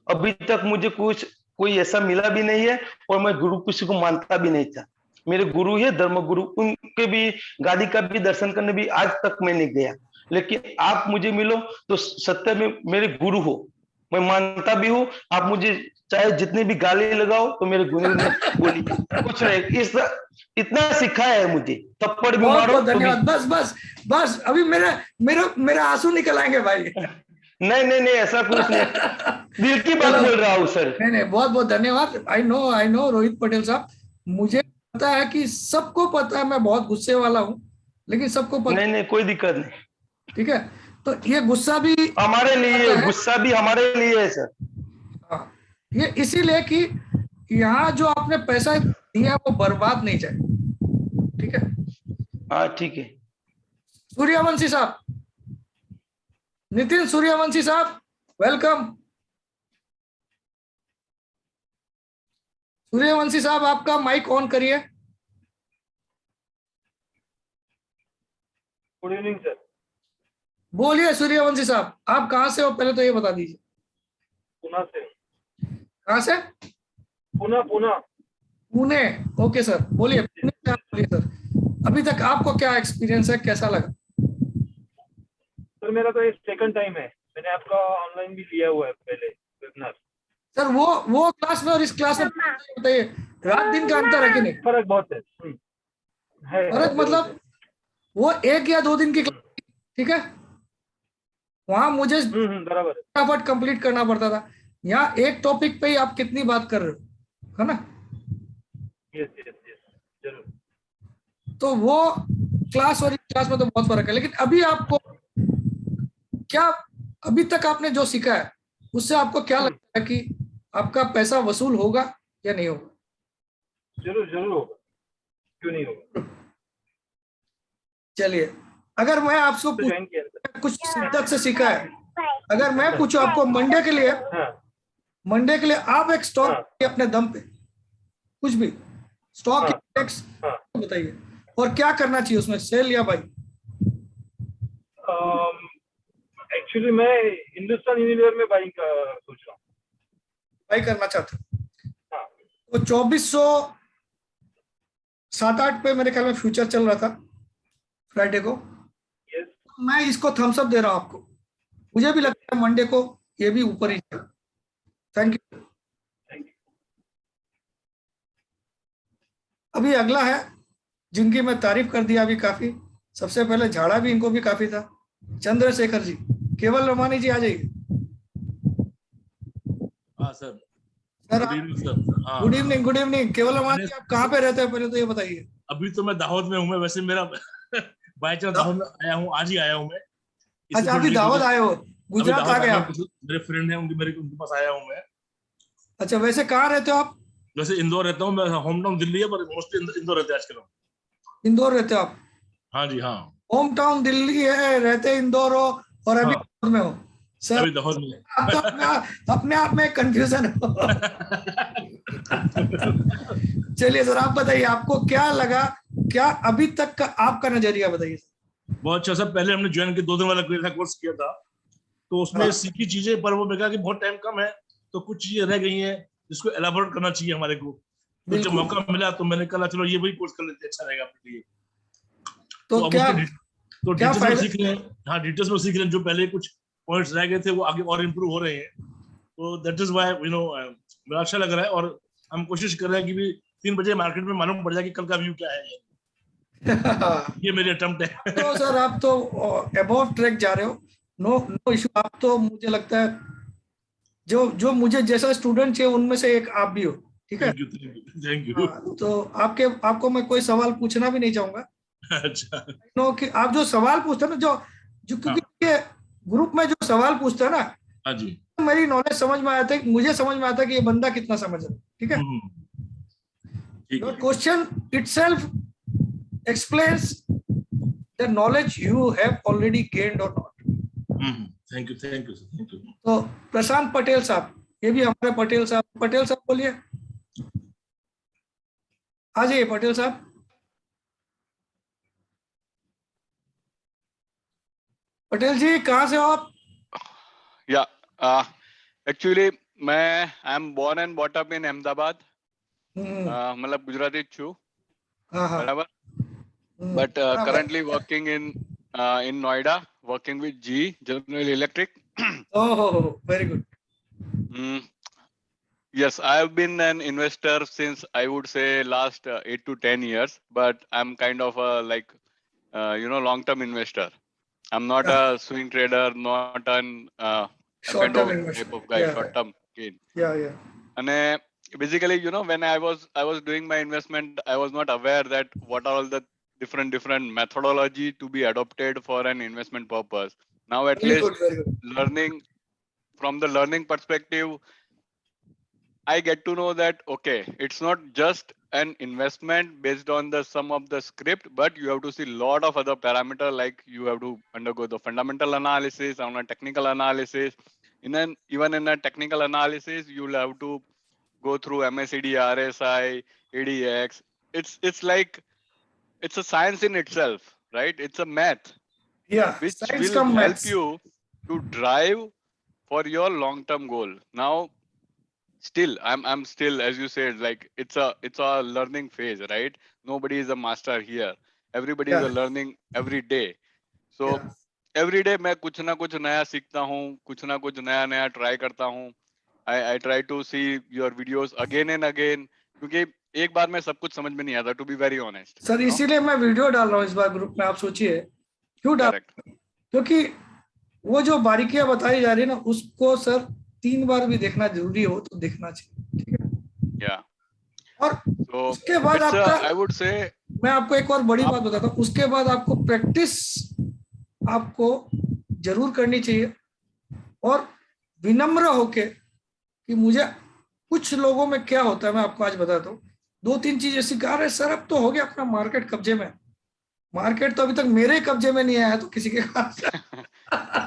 अभी तक मुझे कोई ऐसा मिला भी नहीं है, और मैं गुरु किसी को मानता भी नहीं था. मेरे गुरु है धर्म गुरु, उनके भी गादी का भी दर्शन करने भी आज तक मैं नहीं गया. लेकिन आप मुझे मिलो तो सत्य में मेरे गुरु हो. मैं मानता भी हूँ. आप मुझे चाहे जितने भी गाली लगाओ तो मेरे गुरु ने बोली कुछ नहीं, इतना सिखाया है मुझे. थप्पड़ भी बहुत मारो बहुत तो भी. धन्यवाद. बस अभी मेरा आंसू निकल आएंगे भाई. नहीं, ऐसा कुछ नहीं. दिल की बात बोल रहा हूँ सर. नहीं, बहुत बहुत धन्यवाद. आई नो रोहित पटेल साहब, मुझे पता है कि सबको पता है मैं बहुत गुस्से वाला हूँ, लेकिन सबको पता. नहीं, कोई दिक्कत नहीं. ठीक है, तो ये गुस्सा भी हमारे लिए, गुस्सा भी हमारे लिए है सर. हाँ, ये इसीलिए कि यहाँ जो आपने पैसा दिया वो बर्बाद नहीं जाए. ठीक है. हाँ, ठीक है. सूर्यवंशी साहब, नितिन सूर्यवंशी साहब, वेलकम। सूर्यवंशी साहब, आपका माइक ऑन करिए। Good evening sir. बोलिए सूर्यवंशी साहब, आप कहाँ से हो पहले तो ये बता दीजिए। पुणे से। कहाँ से? पुणे। पुणे। ओके सर, बोलिए। पुणे से आप बोलिए सर, अभी तक आपको क्या एक्सपीरियंस है, कैसा लगा? सर मेरा तो ये सेकंड टाइम है, मैंने आपका ऑनलाइन भी लिया हुआ है पहले वेबिनार। सर वो क्लास में और इस क्लास में बताइए, रात दिन का अंतर है कि नहीं? फर्क बहुत है। फर्क मतलब वो 1 या 2 दिन की क्लास, ठीक है, वहां मुझे बराबर फटाफट कंप्लीट करना पड़ता था। यहाँ एक टॉपिक पे ही आप कितनी बात कर रहे हो, है ना? यस जरूर। तो वो क्लास और इस क्लास में तो बहुत फर्क है। लेकिन अभी आपको क्या, अभी तक आपने जो सीखा है उससे आपको क्या लगता है कि आपका पैसा वसूल होगा या नहीं होगा? जरूर होगा, क्यों नहीं होगा। चलिए, अगर मैं आपसे ज्वाइन किया था। कुछ शिद्दत से सीखा है, अगर मैं पूछूं आपको मंडे के लिए, मंडे के लिए आप एक स्टॉक अपने दम पे कुछ भी स्टॉक इंडेक्स बताइए, और क्या करना चाहिए उसमें, सेल या बाई? एक्चुअली मैं हिंदुस्तान यूनिलीवर में बाइंग का सोच रहा हूँ। बाई करना चाहते हो? तो 2407-8 पे मेरे ख्याल में फ्यूचर चल रहा था फ्राइडे को। यस। मैं इसको थम्स अप दे रहा हूं आपको, मुझे भी लगता है मंडे को ये भी ऊपर ही जाएगा। Thank you. अभी अगला है जिनकी मैं तारीफ कर दिया अभी काफी, सबसे पहले झाड़ा भी इनको भी काफी था, चंद्रशेखर जी। केवल रमानी जी आ जाइए। हाँ sir. Sir good evening sir. हाँ। Good evening, good evening. Keval Ramani जी, आप कहाँ पे रहते हैं पहले तो ये बताइए। अभी तो मैं दाहोद में हूँ। मैं वैसे मेरा बाय चांस दाहोद में आया हूँ, आज ही आया हूँ मैं। अच्छा, अभी दाहोद आए हो, गुजरात आ गए आप? मेरे फ्रेंड है, उनके पास आया हूँ मैं। अच्छा, वैसे कहाँ रहते हो आप? वैसे इंदौर रहता हूँ मैं, होम टाउन दिल्ली है पर मोस्टली इंदौर रहते हैं आजकल। इंदौर रहते हो आप? हाँ जी हाँ। होम टाउन दिल्ली है, रहते इंदौर हो और अभी दाहोद में हो? सर अभी दाहोद में। आप तो अपने आप में कंफ्यूजन हो। चलिए सर, आप बताइए आपको क्या लगा, क्या अभी तक का आपका नजरिया बताइए। बहुत अच्छा सर। पहले हमने ज्वाइन किया 2 दिन वाला कोर्स किया था, तो उसमें सीखी चीजें, पर वो मैं कहा कि बहुत टाइम कम है तो कुछ चीजें रह गई हैं जिसको एलाबोरेट करना चाहिए हमारे को। तो जब मौका मिला तो मैंने कहा चलो ये वही कोर्स कर लेते, अच्छा रहेगा अपने लिए। तो अब क्या डिटेल्स में सीख रहे हैं। हाँ, डिटेल्स में सीख रहे हैं, जो पहले कुछ पॉइंट्स रह गए थे वो आगे और इम्प्रूव हो रहे हैं। तो दैट इज व्हाई मुझे अच्छा लग रहा है, और हम कोशिश कर रहे हैं कि भी 3 बजे मार्केट में मालूम पड़ जाए कि कल का व्यू क्या है। ये मेरी अटेम्प्ट है। तो सर आप तो अबव ट्रैक जा रहे हो, नो इशू। आप तो मुझे लगता है जो मुझे जैसा स्टूडेंट चाहिए उनमें से एक आप भी हो, ठीक है? Thank you. तो आपको मैं कोई सवाल पूछना भी नहीं चाहूंगा। अच्छा। नो कि आप जो सवाल पूछते हैं ना, जो क्योंकि ग्रुप में जो सवाल पूछते हैं ना, हाँ जी, मेरी नॉलेज समझ में आया था, मुझे समझ में आता है कि ये बंदा कितना समझ रहा है, ठीक है? Your question itself explains the knowledge you have already gained or not. Thank you sir, thank you. तो प्रशांत पटेल साहब, ये भी हमारे पटेल साहब बोलिए, आ जाइए पटेल साहब। पटेल जी, कहाँ से हो आप? या एक्चुअली मैं I am born and bought up in Ahmedabad, मतलब गुजराती छू, बराबर, but currently working in Noida, working with GE, General Electric. Oh, very good. Yes, I have been an investor since I would say last 8 to 10 years, but I'm kind of a long-term investor. I'm not a swing trader, not an short-term type of guy, short-term gain. Yeah. And basically, when I was doing my investment, I was not aware that what are all the different methodology to be adopted for an investment purpose. Now at very least good. Learning from the learning perspective, I get to know that okay, it's not just an investment based on the sum of the script, but you have to see lot of other parameter, like you have to undergo the fundamental analysis on a technical analysis. Even in a technical analysis, you'll have to go through MACD, RSI, ADX. It's like it's a science in itself, right? It's a math Yeah, which science will come help maths. you to drive for your long-term goal. Now, still, I'm still, as you said, like it's a learning phase, right? Nobody is a master here. Everybody is a Yeah, learning every day. So yeah. every day मैं कुछ ना कुछ नया सीखता हूँ, कुछ ना कुछ नया ट्राई करता हूँ. I try to see your videos again and again, क्योंकि एक बार में सब कुछ समझ में नहीं आता, to be very honest. Sir इसीलिए मैं वीडियो डाल रहा हूँ इस बार ग्रुप में। आप सोचिए क्यों डाल, Correct. क्योंकि वो जो बारीकियां बताई जा रही है ना, उसको सर 3 बार भी देखना जरूरी हो तो देखना चाहिए, ठीक है। Yeah. और So उसके बाद it's आपका, I would say, मैं आपको एक और बड़ी बात बताता हूँ, उसके बाद आपको प्रैक्टिस आपको जरूर करनी चाहिए, और विनम्र होके कि मुझे कुछ लोगों में क्या होता है मैं आपको आज बताता हूँ। 2-3 चीजें सिखा रहे सर, अब तो हो गया अपना मार्केट कब्जे में। मार्केट तो अभी तक मेरे कब्जे में नहीं आया, तो किसी के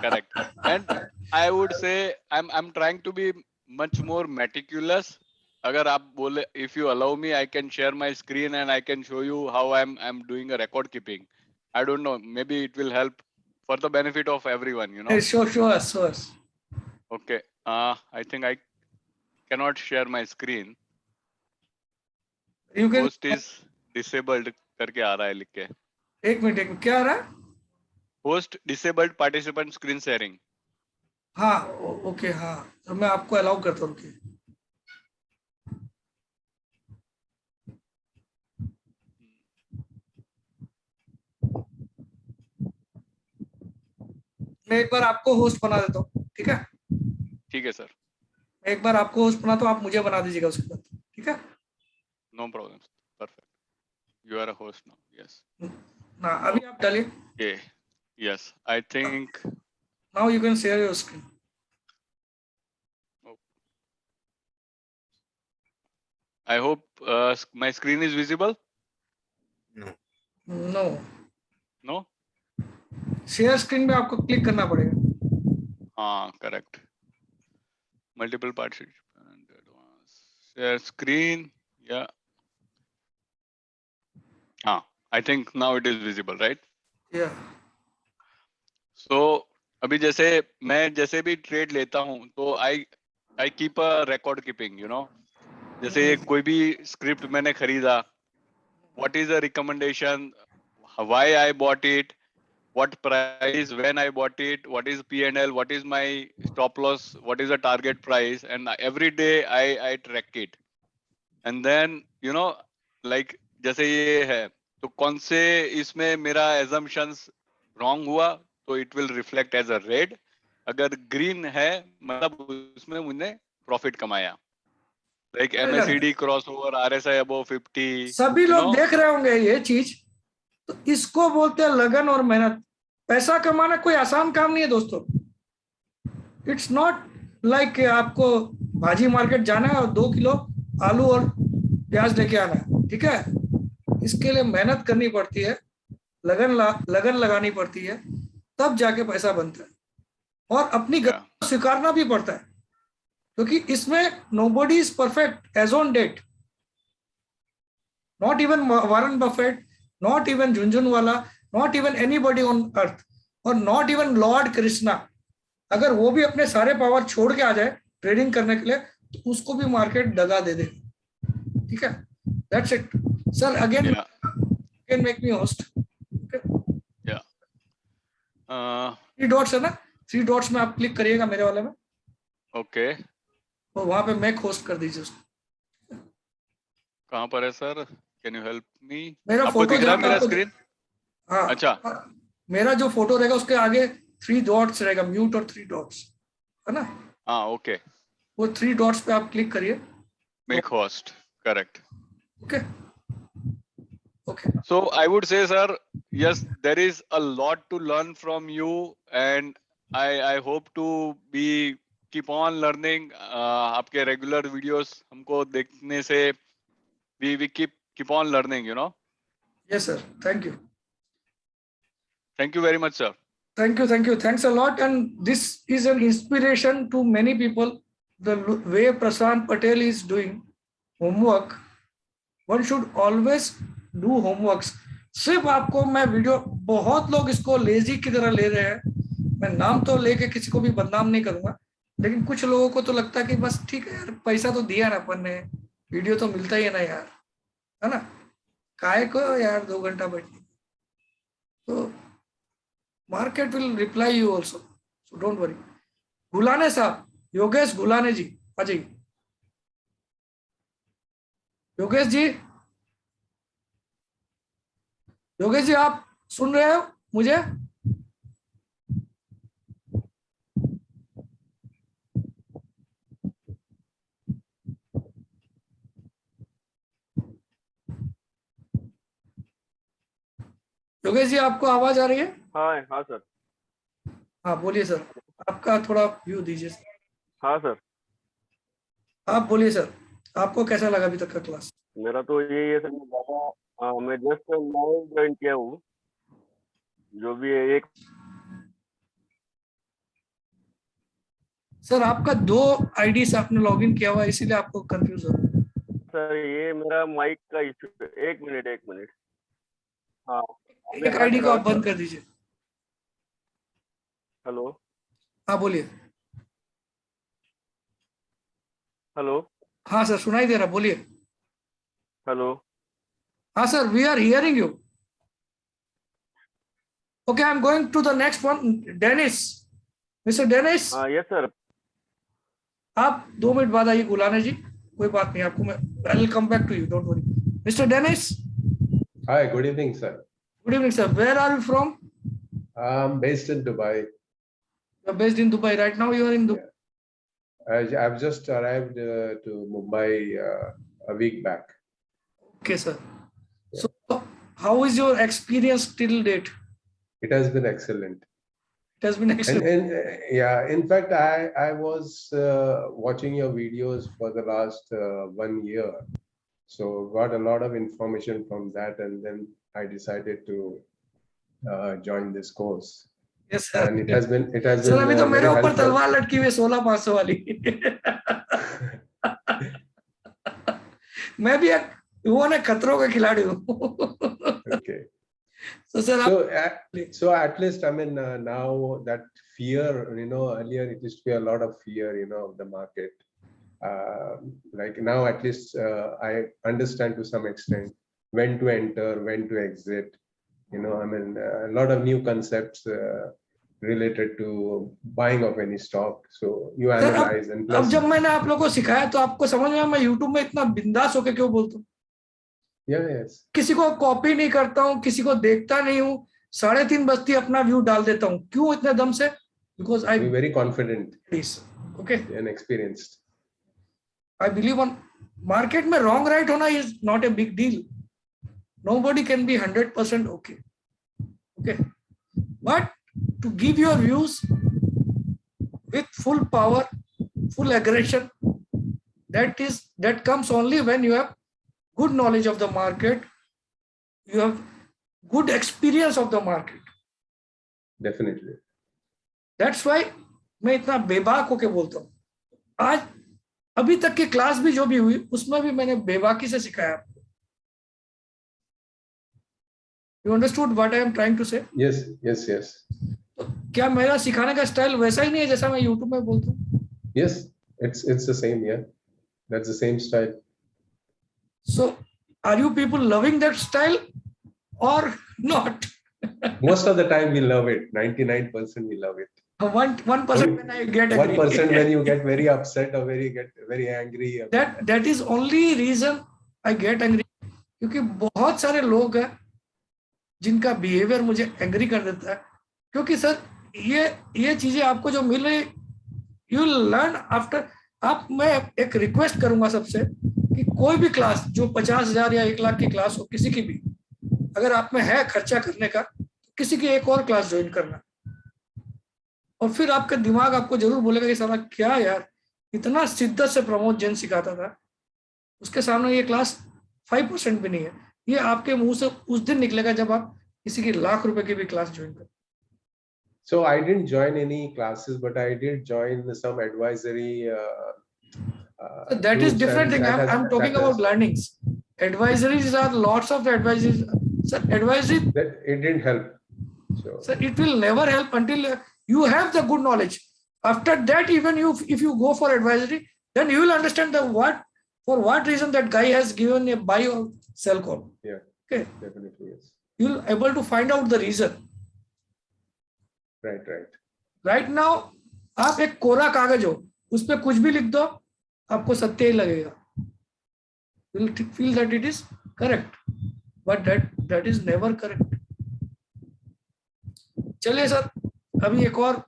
correct. And I would say I'm trying to be much more meticulous. अगर आप बोले, if you allow me, I can share my screen and I can show you how I'm doing a record keeping. I don't know, maybe it will help for the benefit of everyone, you know. show us. Okay. I think I cannot share my screen. You can, Host is disabled करके आ रहा है लिख के. एक minute क्या आ रहा है? Host disabled participant screen sharing. हाँ ओके, हाँ तो मैं आपको अलाउ करता हूँ। मैं एक बार आपको होस्ट बना देता हूँ, ठीक है? ठीक है सर. मैं एक बार आपको होस्ट बनाता हूँ, आप मुझे बना दीजिएगा उसके बाद, ठीक है? No problem. Perfect. You are a host now. Yes. ना अभी आप डालिए। Okay. Yes. I think. Now you can share your screen. I hope my screen is visible. No. No. Share screen पे आपको क्लिक करना पड़ेगा। हाँ, correct. Multiple participant. Share screen. Yeah. I think now it is visible, right? Yeah. So अभी जैसे मैं जैसे भी ट्रेड लेता हूँ तो I keep a record keeping, you know. जैसे कोई भी स्क्रिप्ट मैंने खरीदा, what is the recommendation, why I bought it, what price, when I bought it, what is P&L, what is my stop loss, what is the target price, and every day I track it. And then, you know, like जैसे ये है तो कौन से इसमें मेरा assumptions wrong हुआ तो it will reflect as a red. अगर green है मतलब उसमें मुझे profit कमाया. Like MACD crossover, RSI above 50. सभी लोग देख रहे होंगे ये चीज, तो इसको बोलते हैं लगन और मेहनत। पैसा कमाना कोई आसान काम नहीं है दोस्तों। इट्स नॉट लाइक आपको भाजी मार्केट जाना है और 2 किलो आलू और प्याज लेके आना है, ठीक है? इसके लिए मेहनत करनी पड़ती है, लगन लगानी पड़ती है, तब जाके पैसा बनता है, और अपनी गलती स्वीकारना भी पड़ता है, क्योंकि इसमें nobody is perfect as on date. Not even Warren Buffett, not even Jhunjhunwala, not even anybody on earth, और नॉट इवन लॉर्ड कृष्णा। अगर वो भी अपने सारे पावर छोड़ के आ जाए ट्रेडिंग करने के लिए, तो उसको भी मार्केट दगा दे दे, ठीक है? That's it sir. Again can make me host. या 3 डॉट्स है ना, 3 डॉट्स में आप क्लिक करिएगा मेरे वाले में। ओके, तो वहां पे मेक होस्ट कर दीजिए उसको। कहाँ पर है sir? Can you help me? मेरा आपको फोटो दिख रहा है मेरा स्क्रीन? हाँ, अच्छा, मेरा जो फोटो रहेगा उसके आगे 3 डॉट्स रहेगा, म्यूट और 3 डॉट्स, है ना? हाँ, ओके। वो 3 डॉट्स पे आप क्लिक करिए। Make host, correct. Okay okay. So I would say, sir, yes, there is a lot to learn from you, and I hope to be keep on learning. आपके regular videos हमको देखने से we keep on learning, you know. Yes, sir. Thank you. Thank you very much, sir. Thank you. Thank you. Thanks a lot. And this is an inspiration to many people. The way Prashant Patel is doing homework, one should always do homeworks. सिर्फ आपको मैं video, बहुत लोग इसको lazy की तरह ले रहे हैं, मैं नाम तो लेके किसी को भी बदनाम नहीं करूंगा, लेकिन कुछ लोगों को तो लगता है कि बस ठीक है यार, पैसा तो दिया ना अपन ने, वीडियो तो मिलता ही है ना यार, है ना, काहे को यार 2 घंटा बैठने। तो market will reply you also, so don't worry. Gulane साहब, योगेश गुलाने जी, आ जाइए। योगेश जी, योगेश जी आप सुन रहे हो मुझे? योगेश जी आपको आवाज आ रही है? हाँ हाँ सर। हाँ बोलिए सर, आपका थोड़ा व्यू दीजिए। हाँ सर। आप बोलिए सर, आपको कैसा लगा अभी तक का क्लास? मेरा तो यही है सर, मैं जस्ट नया ज्वाइन किया हूँ, जो भी है एक। सर आपका 2 आईडी से आपने लॉगिन किया हुआ है, इसीलिए आपको कंफ्यूज हो। सर ये मेरा माइक का इशू, एक मिनट। हाँ एक आईडी को आप बंद कर दीजिए। हेलो। हाँ बोलिए। हेलो। हाँ सर सुनाई दे रहा, बोलिए। हेलो। हाँ sir, we are hearing you. Okay, I am going to the next one, Dennis. Mister Dennis. हाँ यस सर। आप 2 मिनट बाद आइए गुलाने जी, कोई बात नहीं, आपको मैं I will come back to you, don't worry. Mister Dennis. Hi, good evening, sir. Good evening, sir. Where are you from? I'm based in Dubai. You're based in Dubai. Right now you are in Dubai. I've just arrived to Mumbai a week back. Okay, sir. So, how is your experience till date? It has been excellent. It has been excellent. And yeah, in fact, I was watching your videos for the last 1 year. So got a lot of information from that, and then I decided to join this course. Yes, sir. And it has been Sir, अभी तो मेरे very ऊपर helpful. तलवार लटकी हुई है 16,500 वाली। मैं भी एक वो ना खतरों का खिलाड़ी हूँ। Okay. So, So at least, I mean, now that fear, earlier it used to be a lot of fear, of the market. Like now, at least I understand to some extent when to enter, when to exit. I mean, a lot of new concepts related to buying of any stock. So you analyze and अब जब मैंने आप लोगों को सिखाया तो आपको समझ में आया मैं YouTube में इतना बिंदास होके क्यों बोलता हूँ? Yes. किसी को कॉपी नहीं करता हूँ, किसी को देखता नहीं हूँ, 3:30 बजती अपना व्यू डाल देता हूँ। क्यों इतने दम से? Because I very confident. Please, okay. And experienced. I believe on market में wrong right होना is not a big deal. Nobody can be 100% okay. Okay. But to give your views with full power, full aggression, that comes only when you have good knowledge of the market, you have good experience of the market. Definitely. That's why मैं इतना बेबाक होके बोलता हूँ। आज अभी तक की क्लास भी जो भी हुई उसमें भी मैंने बेबाकी से सिखाया आपको। You understood what I am trying to say? Yes. तो क्या मेरा सिखाने का स्टाइल वैसा ही नहीं है जैसा मैं YouTube में बोलता हूँ? Yes, it's the same. Yeah, that's the same style. So, are you people loving that style or not? Most of the time we love it. 99% we love it. 1% when I get angry. 1% when you get very upset or get very angry. That is only reason I get angry. क्योंकि बहुत सारे लोग हैं जिनका behaviour मुझे angry कर देता है। क्योंकि सर ये चीजें आपको जो मिल रही, यू लर्न आफ्टर। आप मैं एक रिक्वेस्ट करूंगा सबसे कि कोई भी क्लास जो 50,000 या 1 लाख की क्लास हो, किसी की भी, अगर आप में है खर्चा करने का, किसी की एक और क्लास ज्वाइन करना, और फिर आपका दिमाग आपको जरूर बोलेगा कि साला क्या यार इतना शिद्दत से प्रमोद जैन सिखाता था, उसके सामने ये क्लास 5% भी नहीं है। ये आपके मुंह से उस दिन निकलेगा जब आप किसी की लाख रुपए की भी क्लास ज्वाइन करें। So I didn't join any classes, but I did join some advisory So that is groups, different and thing. I'm talking about learnings. Advisories are lots of advisories. Sir, advisory, that it didn't help. So sir, it will never help until you have the good knowledge. After that, even if you go for advisory, then you will understand for what reason that guy has given a buy or sell call. yeah, Okay, definitely yes. you will able to find out the reason. Right. Right now, आप एक कोरा कागज हो, उस पे कुछ भी लिख दो, आपको सत्य ही लगेगा. You will feel that it is correct, but that is never correct. चलिए सर, अभी एक और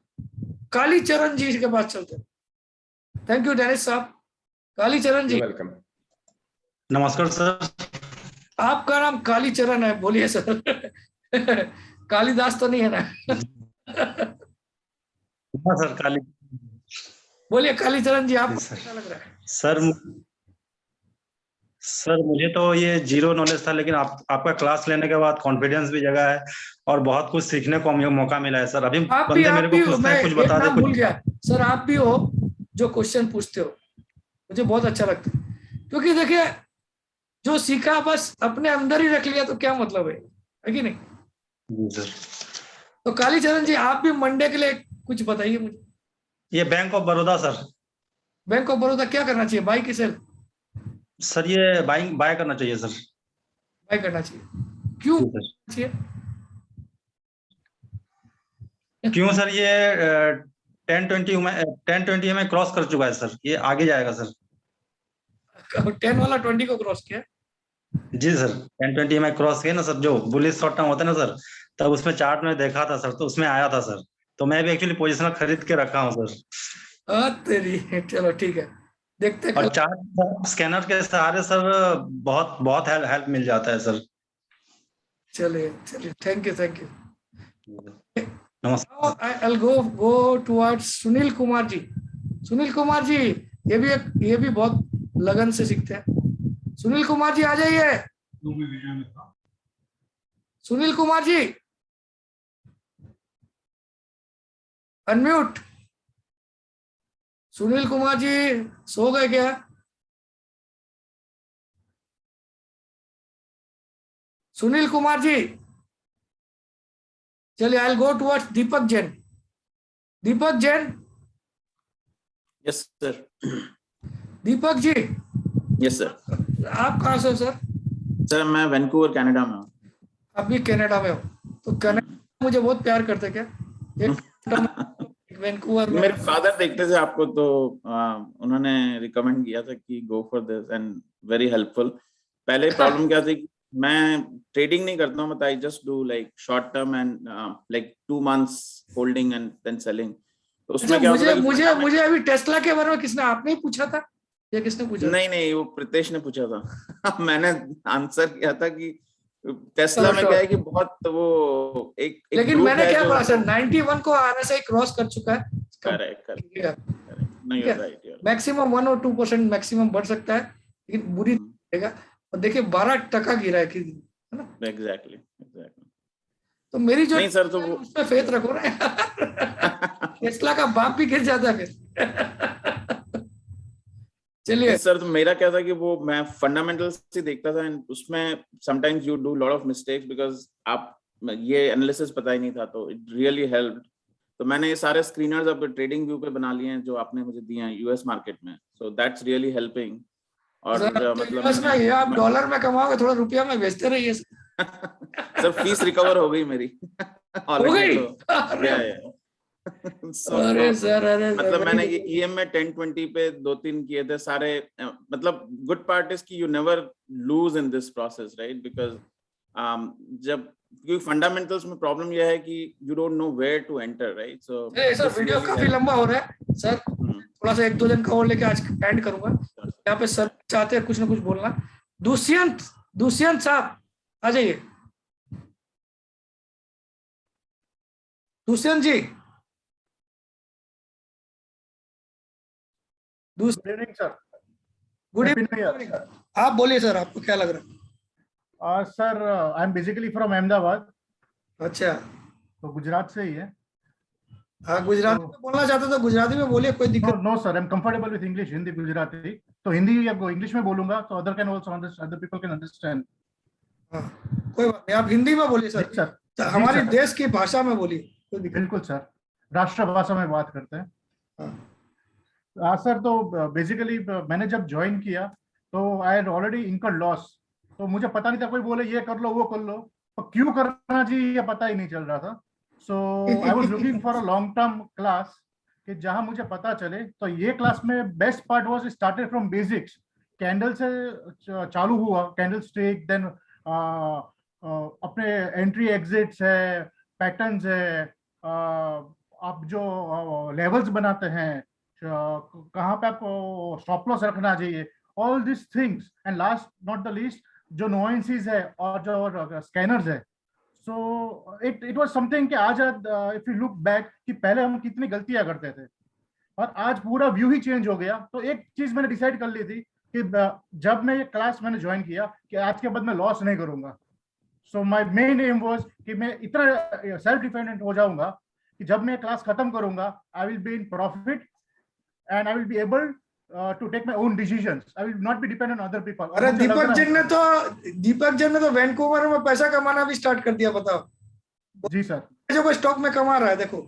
कालीचरण जी के पास चलते हैं. थैंक यू डेनिस साहब. कालीचरण जी, वेलकम. नमस्कार सर. आपका नाम कालीचरण है, बोलिए सर. कालिदास तो नहीं है ना? हाँ सर, काली. बोलिए कालीचरण जी, आपको कैसा लग रहा है? सर मुझे तो ये जीरो नॉलेज था, लेकिन आपका क्लास लेने के बाद कॉन्फिडेंस भी जगा है और बहुत कुछ सीखने को मौका मिला है सर. अभी बंदे मेरे को पूछते हैं कुछ बता दे, भूल गया सर. आप भी हो जो क्वेश्चन पूछते हो, मुझे बहुत अच्छा लगता है, क्योंकि देखिए जो सीखा बस अपने अंदर ही रख लिया तो क्या मतलब है कि नहीं? जी सर. तो कालीचरण जी, आप भी मंडे के लिए कुछ बताइए मुझे. ये bank of Baroda sir. Bank of Baroda क्या करना चाहिए, बाई की सेल? सर ये बाय करना चाहिए सर. बाय करना चाहिए. क्यों चाहिए? क्यों सर? ये 1020 में क्रॉस कर चुका है सर, ये आगे जाएगा सर. 10 वाला 20 को क्रॉस किया? जी सर, 1020 में क्रॉस किया ना सर. जो बुलिश शॉर्ट टर्म होता है ना सर, तब उसमें चार्ट में देखा था सर, तो उसमें आया था सर. तो मैं भी एक्चुअली पोजिशनल खरीद के रखा हूँ सर. तेरी, चलो ठीक है, देखते हैं. और चार्ट स्कैनर के सहारे सर बहुत हेल्प मिल जाता है सर. चलिए, थैंक यू. नमस्कार. I'll go towards Sunil Kumar जी. सुनील कुमार जी, ये भी बहुत लगन से सीखते हैं. सुनील कुमार जी आ जाइए. सुनील कुमार जी, अनम्यूट. सुनील कुमार जी सो गए क्या? सुनील कुमार जी, चलिए, I'll go towards Deepak Jain. Deepak Jain. Yes sir. Deepak ji. Yes sir. आप कहाँ से हो सर? सर मैं वैंकूवर कनाडा में हूँ. आप भी कनाडा में हो? तो कनाडा मुझे बहुत प्यार करते क्या? वैंकूवर में मेरे फादर देखते थे आपको, तो उन्होंने रिकमेंड किया था कि go for this and very helpful. पहले प्रॉब्लम क्या थी, मैं ट्रेडिंग नहीं करता हूँ, I just do like short term and like 2 months holding and then selling. तो उसमें क्या होता है, मुझे अभी टेस्ला के बारे में किसने, आपने ही पूछा था या किसने पूछा? नहीं, वो प्रितेश ने पूछा था. मैंने आंसर किया था कि टेस्ला में क्या है कि बहुत वो एक लेकिन मैंने क्या बोला सर, 91 को आने से ही क्रॉस कर चुका है. करेक्ट. नहीं, राइट. मैक्सिमम 1 और 2% मैक्सिमम बढ़ सकता है, लेकिन बुरी रहेगा. और देखिए 12% गिरा है, है ना? एग्जैक्टली. तो मेरी जो नहीं सर, तो उस पे फेथ रखो ना. टेस्ला का बाप भी गिर जाता है फिर. चलिए सर, तो मेरा क्या था कि वो मैं फंडामेंटल्स से देखता था, एंड उसमें sometimes you do lot of mistakes because आप ये एनालिसिस पता ही नहीं था, तो इट रियली हेल्प्ड. तो मैंने ये सारे स्क्रीनर्स अब ट्रेडिंग व्यू पे बना लिए हैं जो आपने मुझे दिए हैं यूएस मार्केट में. So that's really helping. और मतलब ये आप डॉलर में कमाओगे, थोड़ा रुपया में बेचते रहिए. सर फीस रिकवर हो गई मेरी. हो गई? अरे मतलब मैंने ईएम में 1020 पे 2-3 किए थे सारे. मतलब गुड पार्ट इज कि you never lose in this process, right? Because जब क्योंकि फंडामेंटल्स में प्रॉब्लम यह है कि you don't know where to enter, right? So sir video काफी लंबा हो रहा है सर, थोड़ा सा 1-2 दिन का और लेके आज एंड करूंगा. यहाँ पे सर चाहते हैं कुछ ना कुछ बोलना. दुष्यंत साहब आ जाइए. Dushyant ji. Good evening sir. Good Happy New evening. Year. आप बोलिए सर, आपको क्या लग रहा है? Sir I am basically from Ahmedabad, अच्छा, तो गुजरात से ही है। हाँ गुजराती में बोलना चाहते तो गुजराती में बोलिए, कोई दिक्कत no sir, I am comfortable with English, Hindi Gujarati. तो हिंदी या इंग्लिश में बोलूंगा तो other can also understand, other people can understand. कोई बात नहीं, आप हिंदी में बोलिए सर, सर हमारे देश की भाषा में बोलिए, कोई दिक्कत बिल्कुल सर, राष्ट्रभाषा में बात करते हैं। हाँ सर, तो बेसिकली मैंने जब ज्वाइन किया तो I had already incurred loss, तो मुझे पता नहीं था, कोई बोले ये कर लो वो कर लो, तो क्यों करना चाहिए ये पता ही नहीं चल रहा था। So I was looking for a long term class कि जहां मुझे पता चले। तो ये क्लास में best part was started from basics, candle से चालू हुआ, कैंडल स्टिक, देन अपने एंट्री एग्जिट्स है, पैटर्न्स है, आप जो लेवल्स बनाते हैं, कहाँ पे आपको स्टॉप लॉस रखना चाहिए, all this things, and last not the least जो नोएंसीज है और जो स्कैनर्स है। सो इट वाज समथिंग कि आज इफ यू लुक बैक कि पहले हम कितनी गलतियां करते थे और आज पूरा व्यू ही चेंज हो गया। तो एक चीज मैंने डिसाइड कर ली थी कि जब मैं ये क्लास मैंने ज्वाइन किया कि आज के बाद मैं लॉस नहीं करूंगा। So my main M was कि मैं इतना सेल्फ डिपेंडेंट हो जाऊंगा कि जब मैं क्लास खत्म करूंगा I will be in profit and I will be able to take my own decisions. I will not be dependent on other people. अरे दीपक जी ने तो वैंकूवर में पैसा कमाना भी स्टार्ट कर दिया, बताओ। जी सर, जो कोई स्टॉक में कमा रहा है, देखो,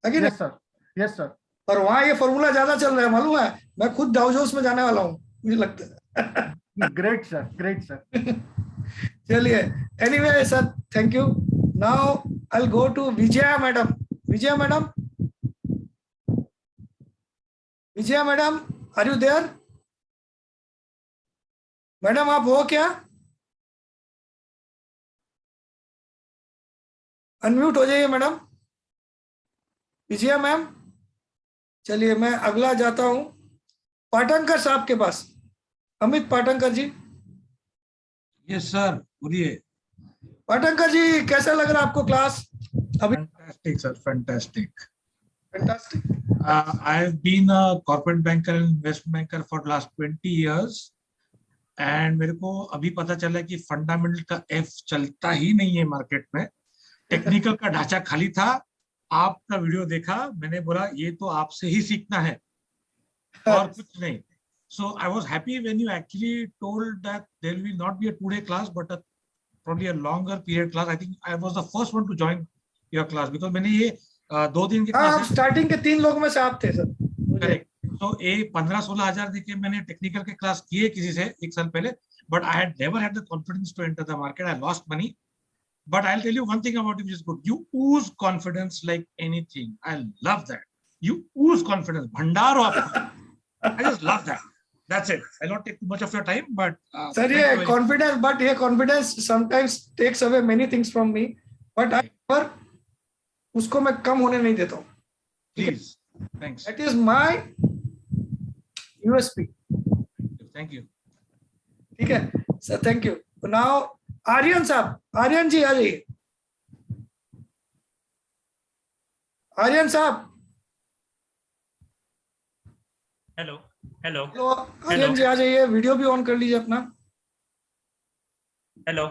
है कि नहीं? Yes sir. और वहाँ ये फॉर्मूला ज्यादा चल रहा है, मालूम है? मैं खुद डाउ जोन्स में जाने वाला हूँ, मुझे लगता है। Great sir, great sir. चलिए, anyway sir, thank you. Now I will go to Vijaya madam. Vijaya madam, Vijaya madam, are you there? Madam आप हो क्या? अनम्यूट हो जाइए मैडम। विजया मैम, चलिए मैं अगला जाता हूं पाटनकर साहब के पास। अमित पाटनकर जी। यस सर, बोलिए। पाटनकर जी, कैसा लग रहा है आपको क्लास अभी? Fantastic sir, fantastic. Fantastic. I have been a corporate banker and investment banker for last 20 years, and मेरे को अभी पता चला कि फंडामेंटल का F चलता ही नहीं है मार्केट में। टेक्निकल का ढांचा खाली था। आपका वीडियो देखा, मैंने बोला ये तो आपसे ही सीखना है और कुछ नहीं। So I was happy when you actually told that there will not be a 2-day class but probably a longer period class. I think I was the first one to join your class because मैंने ये 2 दिन के class starting के 3 लोग में से आप थे सर। करेक्ट। तो ये 15-16 हजार देके मैंने टेक्निकल के क्लास किए किसी से 1 साल पहले, but I had never had the confidence to enter the market. I lost money, but I will tell you one thing about you which is good, you ooze confidence like anything. I love that. You ooze confidence, भंडार हो आपका। I just love that. That's it. I'll not take too much of your time, but sir ये confidence, but ये confidence sometimes takes away many things from me, but I never उसको मैं कम होने नहीं देता हूँ। Please, thanks. That is my USP. Thank you. ठीक है sir, thank you. Now Aryan साहब, आर्यन जी आ जाइए। आर्यन साहब। Hello hello hello Aryan ji आ जाइए, वीडियो भी ऑन कर लीजिए अपना। हेलो।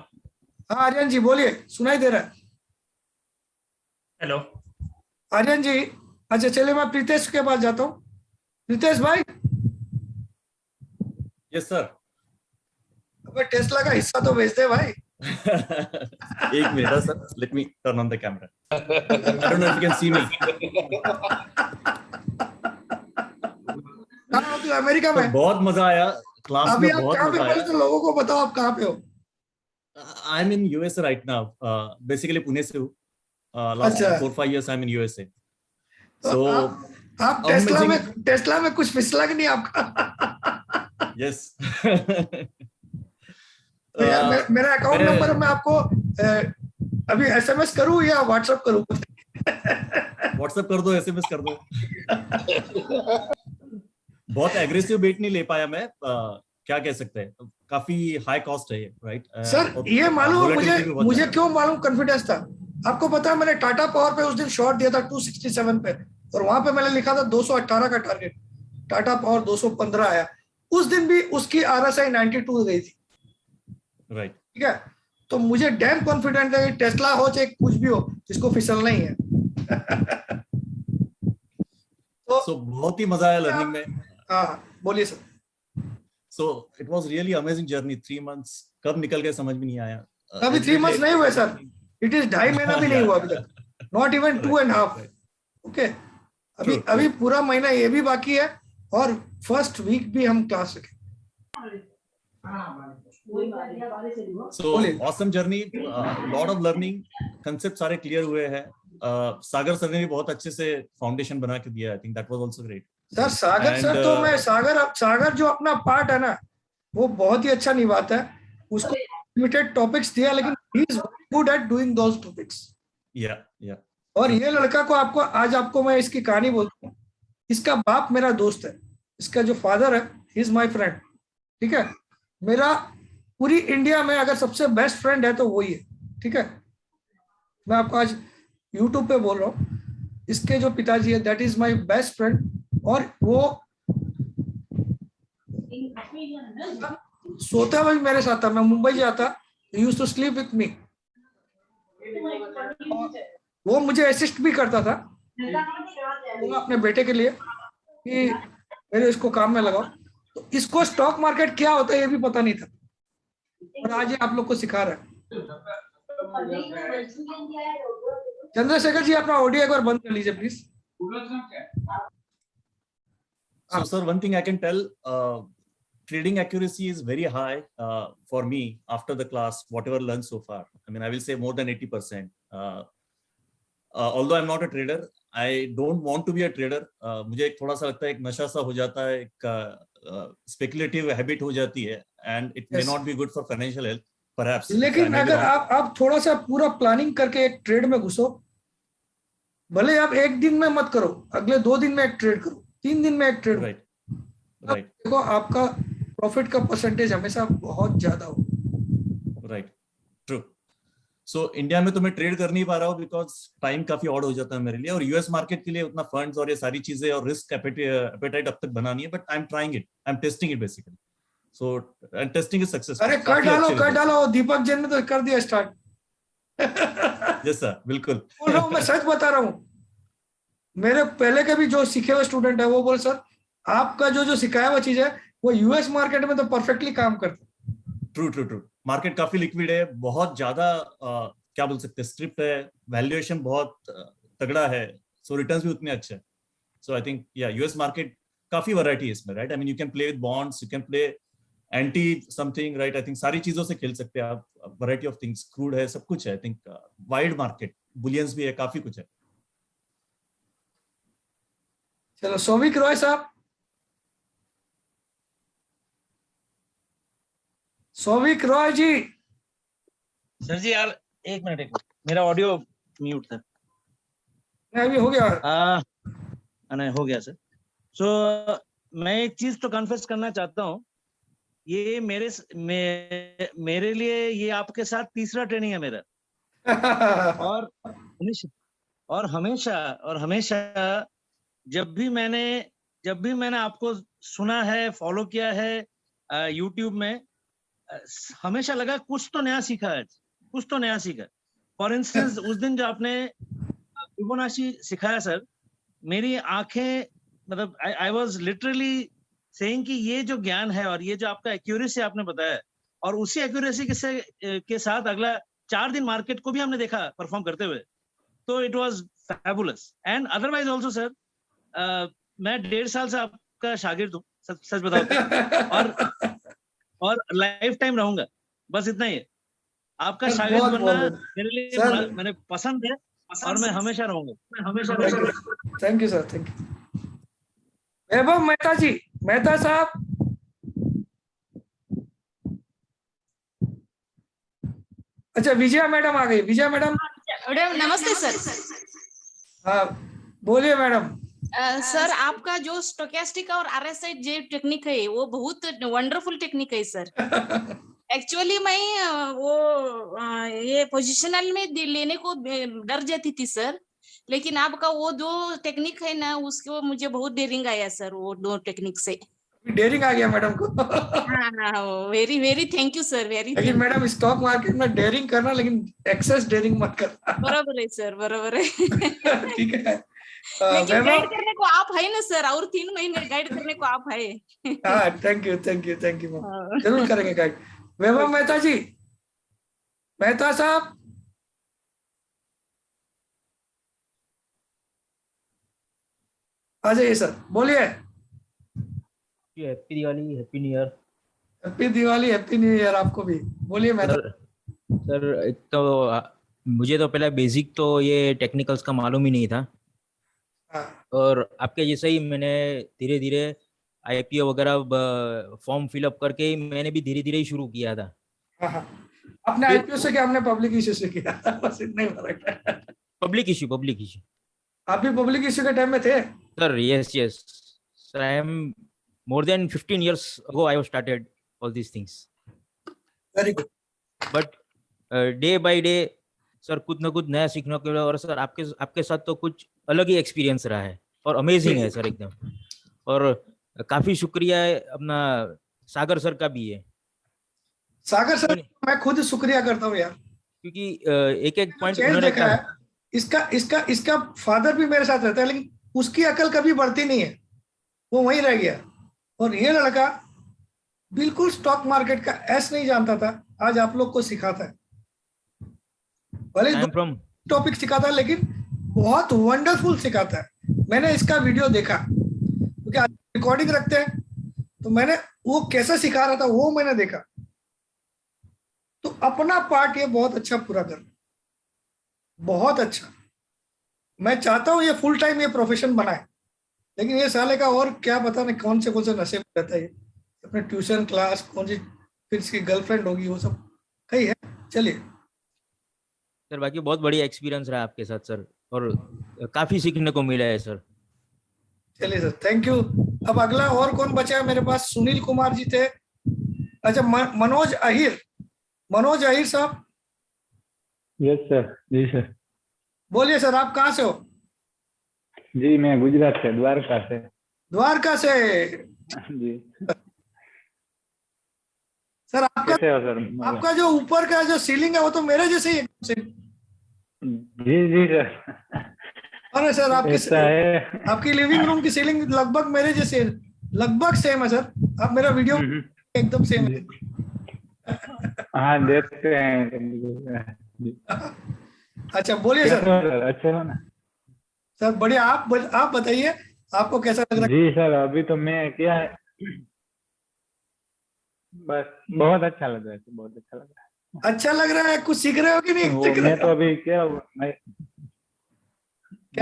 हाँ आर्यन जी बोलिए, सुनाई दे रहा है? हेलो आर्यन जी। अच्छा चलिए, मैं प्रीतेश के पास जाता हूँ। प्रीतेश भाई। Yes sir. अबे टेस्ला का हिस्सा तो भेज दे भाई। एक minute sir, let me turn on the camera. I don't know if you can see me. कहाँ हो अमेरिका में? बहुत मजा आया क्लास में, बहुत मजा आया। तो लोगों को बताओ आप कहाँ पे हो? I am in USA right now, basically Pune से हूँ। Last 4-5 years I'm in USA. So आप टेस्ला में कुछ फिसला कि नहीं आपका? Yes. मेरा अकाउंट नंबर मैं आपको अभी SMS करूँ या WhatsApp करूँ? WhatsApp कर दो, SMS कर दो। बहुत एग्रेसिव बेट नहीं ले पाया मैं, क्या कह सकते हैं, काफी हाई कॉस्ट है ये, राइट? सर ये मालूम मुझे क्यों मालूम कॉन्फिडेंस था आपको पता है? मैंने टाटा पावर पे उस दिन शॉर्ट दिया था 267 पे, और वहां पे मैंने लिखा था 218 का टारगेट। टाटा पावर 215 आया। उस दिन भी उसकी RSI 92 गई थी, राइट। ठीक है। तो मुझे डैम कॉन्फिडेंट है कि टेस्ला हो चाहे कुछ भी हो, इसको फिसलना ही है। तो बहुत ही मजा आया लर्निंग में। हाँ बोलिए sir. So it was really amazing journey. 3 months कब निकल गए समझ में नहीं आया। अभी 3 months नहीं हुए सर, इट इज 2.5 महीना भी नहीं हुआ अभी तक, नॉट इवन 2.5। ओके, अभी पूरा महीना ये भी बाकी है और फर्स्ट वीक भी हम क्लास रखें। So awesome journey, lot of learning, concept सारे clear हुए हैं। सागर सर ने भी बहुत अच्छे से फाउंडेशन बना के दिया। I think that was also great. Sir Sagar sir तो मैं सागर जो अपना पार्ट है ना वो बहुत ही अच्छा निभाता है। उसको लिमिटेड टॉपिक्स दिया लेकिन he is good at doing those topics. या और ये लड़का को आपको मैं इसकी कहानी बोलता हूँ। इसका बाप मेरा दोस्त है, इसका जो फादर है ही इज माय फ्रेंड, ठीक है। मेरा पूरी इंडिया में अगर सबसे बेस्ट फ्रेंड है तो वही है, ठीक है। मैं आपको आज यूट्यूब पे बोल रहा हूँ, इसके जो पिताजी है that is my best friend. और वो सोता हुआ भी मेरे साथ था। मैं मुंबई जाता, he used to sleep with me. वो मुझे असिस्ट भी करता था अपने बेटे के लिए कि मेरे इसको काम में लगाओ। तो इसको स्टॉक मार्केट क्या होता है ये भी पता नहीं था, और आज ये आप लोग को सिखा रहा है। चंद्रशेखर जी अपना ऑडियो एक बार बंद कर लीजिए please. So sir, one thing I can tell, trading accuracy is very high for me after the class, whatever learned so far. I mean, I will say more than 80%. Although I'm not a trader, I don't want to be a trader. मुझे एक थोड़ा सा लगता है एक नशा सा हो जाता है, एक speculative habit हो जाती है, and it may not be good for financial health, perhaps. लेकिन अगर आप थोड़ा सा पूरा प्लानिंग करके एक ट्रेड में घुसो, भले आप एक दिन में मत करो, अगले 2 दिन में एक ट्रेड करो, 3 दिन में एक ट्रेड, राइट। देखो आपका प्रॉफिट का परसेंटेज हमेशा बहुत ज्यादा हो। Right, true. सो इंडिया में तो मैं ट्रेड कर नहीं पा रहा हूँ बिकॉज टाइम काफी ऑड हो जाता है मेरे लिए, और यूएस मार्केट के लिए उतना फंड्स और ये सारी चीजें और रिस्क एपेटाइट अब तक बना नहीं है, but I am trying it, I am testing it basically. So and testing is successful. अरे कर डालो, दीपक जैन ने तो कर दिया स्टार्ट। यस सर, बिल्कुल बोल रहा हूँ, मैं सच बता रहा हूँ। मेरे पहले के भी जो सीखे हुए स्टूडेंट है वो बोल सर आपका जो सिखाया हुआ चीज है वो यूएस मार्केट में तो परफेक्टली काम करता है। ट्रू। मार्केट काफी लिक्विड है, बहुत ज्यादा क्या बोल सकते हैं, स्ट्रिप्ट है, वैल्यूएशन बहुत तगड़ा है, सो रिटर्न्स भी उतने अच्छे हैं। सो आई थिंक या यूएस मार्केट काफी वैरायटी है इसमें, right. I mean you can play with bonds, you can play anti something, right. I think सारी चीजों से खेल सकते हैं आप, वैरायटी ऑफ थिंग्स, क्रूड है, सब कुछ है। I think wide market, bullions भी है, काफी कुछ है। चलो सौविक रॉय साहब। सौविक रॉय जी। सर जी यार एक मिनट, मेरा ऑडियो म्यूट था। अभी हो गया? नहीं हो गया सर। सो मैं एक चीज तो कन्फेस करना चाहता हूँ, ये मेरे लिए ये आपके साथ तीसरा ट्रेनिंग है मेरा। और हमेशा जब भी मैंने आपको सुना है, फॉलो किया है यूट्यूब में, हमेशा लगा कुछ तो नया सीखा है, कुछ तो नया सीखा। फॉर इंस्टेंस उस दिन जो आपने फिबोनाची सिखाया सर, मेरी आंखें मतलब आई वाज लिटरली सेइंग कि ये जो ज्ञान है और ये जो आपका एक्यूरेसी आपने बताया, और उसी एक्यूरेसी के साथ अगला 4 दिन मार्केट को भी हमने देखा परफॉर्म करते हुए, तो it was fabulous. And otherwise also sir, मैं 1.5 साल से आपका शागिर्द हूँ, सच बताओ तो, और लाइफ टाइम रहूंगा, बस इतना ही है। आपका शागिर्द बनना मेरे लिए मैंने पसंद है, और मैं हमेशा रहूंगा। Thank you sir, thank you. Vaibhav Mehta ji, Mehta साहब। अच्छा विजया मैडम आ गई। विजया मैडम। नमस्ते सर। हाँ बोलिए मैडम। सर आपका जो स्टोकेस्टिक और RSI जे टेक्निक है वो बहुत वंडरफुल टेक्निक है सर। एक्चुअली मैं ये पोजिशनल में लेने को डर जाती थी सर, लेकिन आपका वो दो टेक्निक है ना, उसको मुझे बहुत डेयरिंग आया सर, वो 2 टेक्निक से। डेयरिंग आ गया मैडम को। हाँ, very very thank you sir, very लेकिन मैडम स्टॉक मार्केट में डेयरिंग करना, लेकिन एक्सेस डेयरिंग मत करना। बराबर है सर, बराबर है। ठीक है। लेकिन गाइड करने को आप है ना सर, और 3 महीने गाइड करने को आप है। हाँ, थैंक यू मैम, जरूर करेंगे गाइड। वैभव मेहता जी, मेहता साहब, आ जाइए सर, बोलिए। Happy Diwali, happy new year. Happy Diwali, happy new year आपको भी। बोलिए मेहता। सर एक तो मुझे तो पहले बेसिक तो ये टेक्निकल्स का मालूम ही नहीं था, और आपके जैसे ही मैंने धीरे धीरे आईपीओ वगैरह फॉर्म फिलअप करके मैंने भी धीरे धीरे ही शुरू किया था। आपने आईपीओ से क्या, हमने पब्लिक इश्यू से किया, बस इतना ही फर्क है। पब्लिक इश्यू आप भी पब्लिक इश्यू के टाइम में थे sir? Yes sir, I M more than 15 years ago I was started all these things. Very good. But day by day sir कुछ ना कुछ नया सीखने को मिला, और सर आपके साथ तो कुछ अलग ही एक्सपीरियंस रहा है और अमेजिंग है सर एकदम। और काफी शुक्रिया है अपना सागर सर का भी है। सागर सर मैं खुद शुक्रिया करता हूँ यार, क्योंकि एक एक पॉइंट उन्होंने देखा है। इसका फादर भी मेरे साथ रहता है, लेकिन उसकी अकल कभी बढ़ती नहीं है, वो वहीं रह गया। और ये लड़का बिल्कुल स्टॉक मार्केट का एस नहीं जानता था, आज आप लोग को सिखाता है। भले टॉपिक सिखाता है, लेकिन बहुत वंडरफुल सिखाता है। मैंने इसका वीडियो देखा, क्योंकि आज रिकॉर्डिंग रखते हैं, तो मैंने वो कैसे सिखा रहा था वो मैंने देखा। तो अपना पार्ट ये बहुत अच्छा पूरा कर, बहुत अच्छा। मैं चाहता हूँ ये फुल टाइम ये प्रोफेशन बनाए, लेकिन ये साले का और क्या पता नहीं कौन से नशे में रहता है, अपने ट्यूशन क्लास, कौन सी फिर इसकी गर्लफ्रेंड होगी, वो सब कहीं है। चलिए सर, बाकी बहुत बढ़िया एक्सपीरियंस रहा आपके साथ सर, और काफी सीखने को मिला है सर। चलिए सर, थैंक यू। अब अगला और कौन बचा है मेरे पास? सुनील कुमार जी थे। अच्छा, मनोज अहिर साहब। Yes sir. जी सर। बोलिए सर, आप कहाँ से हो? जी मैं गुजरात से, द्वारका से जी। सर आपका जो ऊपर का जो सीलिंग है वो तो मेरे जैसे ही है। जी सर। अरे सर आपकी लिविंग रूम की सीलिंग लगभग मेरे जैसे, लगभग सेम है सर। आप मेरा वीडियो एकदम सेम है। हाँ देखते हैं। अच्छा बोलिए सर। अच्छा हो ना सर? बढ़िया। आप बताइए, आपको कैसा लग रहा है? जी सर, अभी तो मैं क्या है, बस बहुत अच्छा लग रहा है, बहुत अच्छा लग रहा है। अच्छा लग रहा है? कुछ सीख रहे हो कि नहीं? मैं तो अभी क्या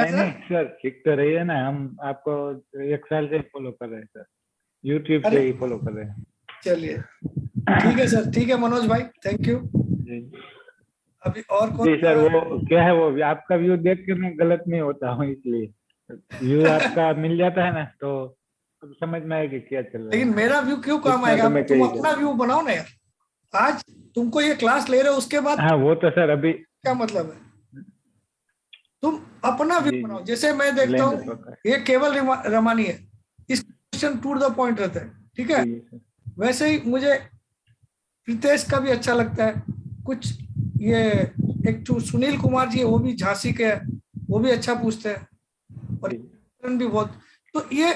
नहीं सर, सीख तो रही है ना। हम आपको 1 साल से फॉलो कर रहे हैं सर, यूट्यूब से ही फॉलो कर रहे हैं। चलिए ठीक है सर, ठीक है मनोज भाई, थैंक यू। अभी और कौन? जी सर, वो क्या है, वो आपका व्यू देख के मैं गलत नहीं होता हूँ, इसलिए व्यू आपका मिल जाता है ना, तो समझ में आएगा क्या चल रहा है। लेकिन मेरा व्यू क्यों काम आएगा? तुम अपना व्यू बनाओ ना यार। आज तुमको ये क्लास ले रहे हो, उसके बाद हाँ वो तो सर अभी क्या मतलब है? तुम अपना व्यू बनाओ। जैसे मैं देखता हूँ ये केवल रमानी है, इस क्वेश्चन टू द पॉइंट रहता है, ठीक है। वैसे ही मुझे प्रीतेश का भी अच्छा लगता है कुछ। ये एक सुनील कुमार जी है, वो भी झांसी के है, वो भी अच्छा पूछते हैं, और भी बहुत। तो ये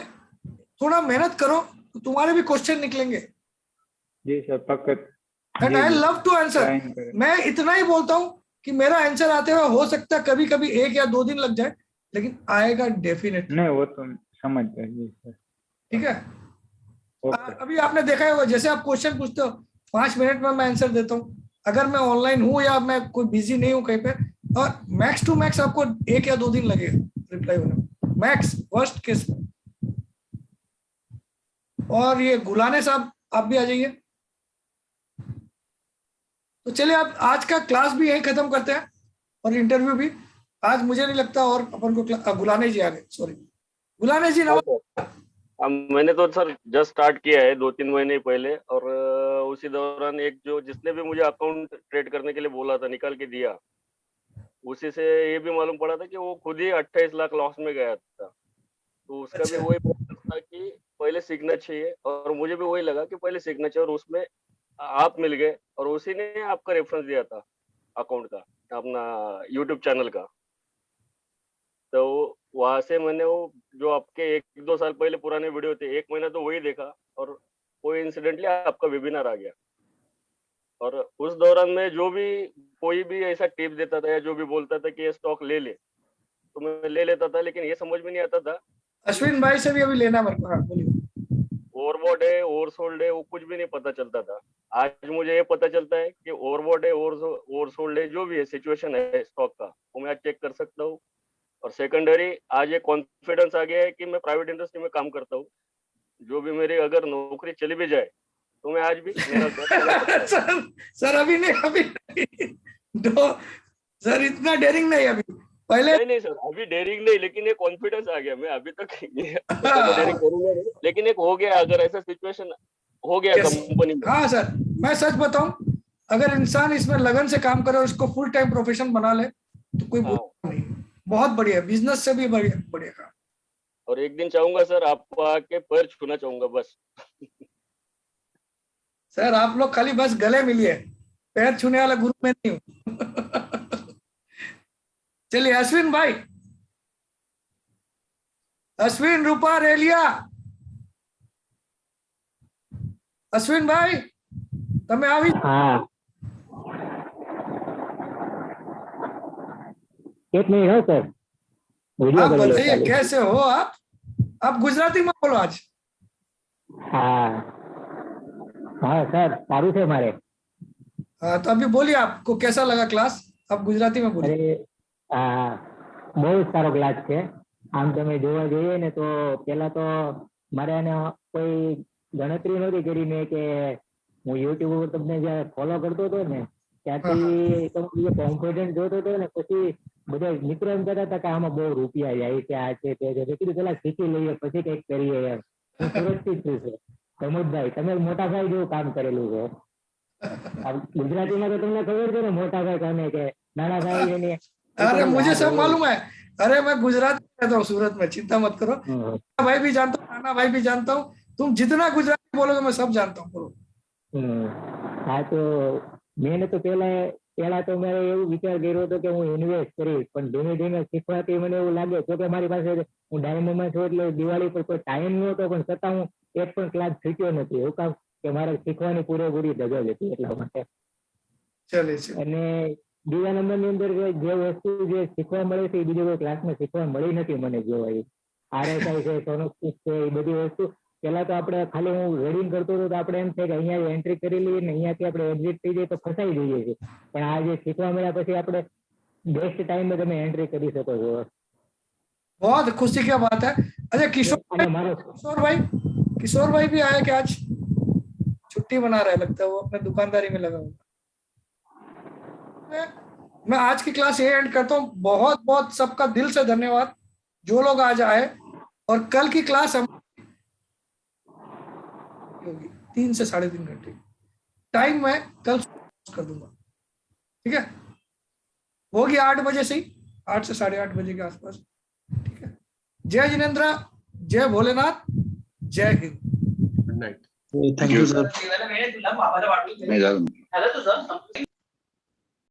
थोड़ा मेहनत करो तो तुम्हारे भी क्वेश्चन निकलेंगे। जी सर, पक्का। And I love to answer. मैं इतना ही बोलता हूँ कि मेरा आंसर आते हुए हो सकता है कभी कभी 1 या 2 दिन लग जाए, लेकिन आएगा डेफिनेटली। नहीं वो तो समझ गए सर। ठीक है। अभी आपने देखा होगा, जैसे आप क्वेश्चन पूछते हो 5 मिनट में मैं आंसर देता हूँ। अगर मैं ऑनलाइन हूँ या मैं कोई बिजी नहीं हूँ कहीं पे, और मैक्स टू मैक्स आपको 1 या 2 दिन लगेगा रिप्लाई होने में, मैक्स वर्स्ट केस में। और ये गुलाने साहब आप भी आ जाइए। तो चलिए आप आज का क्लास भी यही खत्म करते हैं, और इंटरव्यू भी। आज मुझे नहीं लगता और अपन को गुलाने जी आ गए, सॉरी गुलाने जी। मैंने तो सर जस्ट स्टार्ट किया है 2-3 महीने पहले, और उसी दौरान एक जिसने भी मुझे अकाउंट ट्रेड करने के लिए बोला था, निकाल के दिया। उसी से ये भी मालूम पड़ा था कि वो खुद ही 28 लाख लॉस में गया था। तो उसका भी वही प्रोसेस था कि पहले सीखना चाहिए, और मुझे भी वही लगा कि पहले सीखना चाहिए, और उसमें आप मिल गए, और उसी ने आपका रेफरेंस दिया था अकाउंट का, अपना यूट्यूब चैनल का। तो वहां से मैंने वो जो आपके 1-2 साल पहले पुराने वीडियो थे, 1 महीना तो वही देखा, और कोई इंसिडेंटली आपका वेबिनार आ गया। और उस दौरान में जो भी कोई भी ऐसा टिप देता था या जो भी बोलता था कि ये स्टॉक ले ले, तो मैं ले लेता था, लेकिन ये समझ में नहीं आता था। अश्विन भाई से भी अभी लेना मेरे को, हाँ, बोलिए। ओवरबॉट है, ओवरसोल्ड है, वो कुछ भी नहीं पता चलता था। आज मुझे ये पता चलता है कि ओवरबॉट है, ओवरसोल्ड है, जो भी है सिचुएशन है स्टॉक का, वो मैं आज चेक कर सकता हूँ। और सेकेंडरी आज ये कॉन्फिडेंस आ गया है कि मैं प्राइवेट इंडस्ट्री में काम करता हूँ। जो भी मेरी अगर नौकरी चली भी जाए तो मैं आज भी सर अभी नहीं सर इतना डेयरिंग नहीं अभी, पहले नहीं सर, अभी डेयरिंग नहीं, लेकिन ये कॉन्फिडेंस आ गया। मैं अभी तक डेयरिंग करूंगा नहीं, लेकिन एक हो गया, अगर ऐसा सिचुएशन हो गया कंपनी में। हाँ सर, मैं सच बताऊं, अगर इंसान इसमें लगन से काम करे और इसको फुल टाइम प्रोफेशन बना ले तो कोई बुरा नहीं, बहुत बढ़िया, बिजनेस से भी बढ़िया काम। और एक दिन चाहूंगा सर आपको आके पैर छूना चाहूंगा बस। सर आप लोग खाली बस गले मिलिए, पैर छूने वाला गुरु में नहीं हूं। चलिए अश्विन भाई, अश्विन रूपा रेलिया, अश्विन भाई તમે આવી? हाँ, एक मिनट है सर, आप बताइए कैसे हो आप गुजराती में बोलो आज। हाँ हाँ सर, सारू से हमारे। हाँ तो अभी बोलिए, आपको कैसा लगा क्लास, आप गुजराती में बोलिए। अरे બહુ જ સારો ક્લાસ છે. આમ તમે જોવા જઈએ ને તો પેલા તો મારે એને કોઈ ગણતરી નહોતી કરી મેં કે હું યુટ્યુબ ઉપર તમને જે ફોલો કરતો હતો ને ત્યાંથી તમે જે કોન્ફિડન્સ જોતો હતો ને પછી બધા મિત્રો એમ કહેતા હતા કે આમાં બહુ રૂપિયા જાય છે, આ છે તે છે. કીધું પેલા શીખી લઈએ પછી કંઈક કરીએ યાર. હું સુરતથી જ છું પ્રમોદભાઈ, તમે મોટા ભાઈ જેવું કામ કરેલું છે. ગુજરાતીમાં તો તમને ખબર છે ને મોટા ભાઈ કામે કે નાના ભાઈ એને। अरे मुझे सब मालूम है, अरे मैं गुजरात में रहता हूँ, सूरत में, चिंता मत करो। भाई भी जानता हूँ, नाना भाई भी जानता हूँ, तुम जितना गुजराती बोलोगे मैं सब जानता हूँ। हाँ तो मैंने तो પેલા તો મેં એવું વિચાર કર્યો હતો કે હું ઇન્વેસ્ટ કરીશ, પણ ધીમે ધીમે શીખવાથી મને એવું લાગે તો કે મારી પાસે હું ડાયમંડમાં છું એટલે દિવાળી પર કોઈ ટાઈમ નહોતો, પણ છતાં હું એક પણ ક્લાસ શીખ્યો નથી. એવું કામ કે મારે શીખવાની પૂરેપૂરી ધગજ હતી એટલા માટે। અને બીજા નંબરની અંદર જે વસ્તુ જે શીખવા મળે છે એ બીજી કોઈ ક્લાસમાં શીખવા મળી નથી મને જોવા. RSI છે, સોનોપ્ટિક્સ છે, એ બધી વસ્તુ પેલા તો આપણે ખાલી હું રીડિંગ કરતો હતો તો આપણે એમ થાય કે અહીંયા એન્ટ્રી કરી લઈએ ને અહીંયાથી આપણે એક્ઝિટ થઈ જાય તો ફસાઈ જઈએ છીએ, પણ આ જે શીખવા મળ્યા પછી આપણે બેસ્ટ ટાઈમે તમે એન્ટ્રી કરી શકો છો। बहुत खुशी की बात है। अच्छा किशोर भाई भी आए क्या? आज छुट्टी मना रहे लगता है, वो अपने दुकानदारी में लगा हुआ। मैं आज की क्लास ये एंड करता हूँ। बहुत बहुत सबका दिल से धन्यवाद जो लोग आज आए, और कल की क्लास हम होगी 3 से 3.5 घंटे। टाइम मैं कल कर दूंगा, ठीक है? होगी 8 बजे से ही, 8 से 8:30 बजे के आसपास, ठीक है? जय जिनेंद्र, जय भोलेनाथ, जय Hind. Good night. Thank you sir.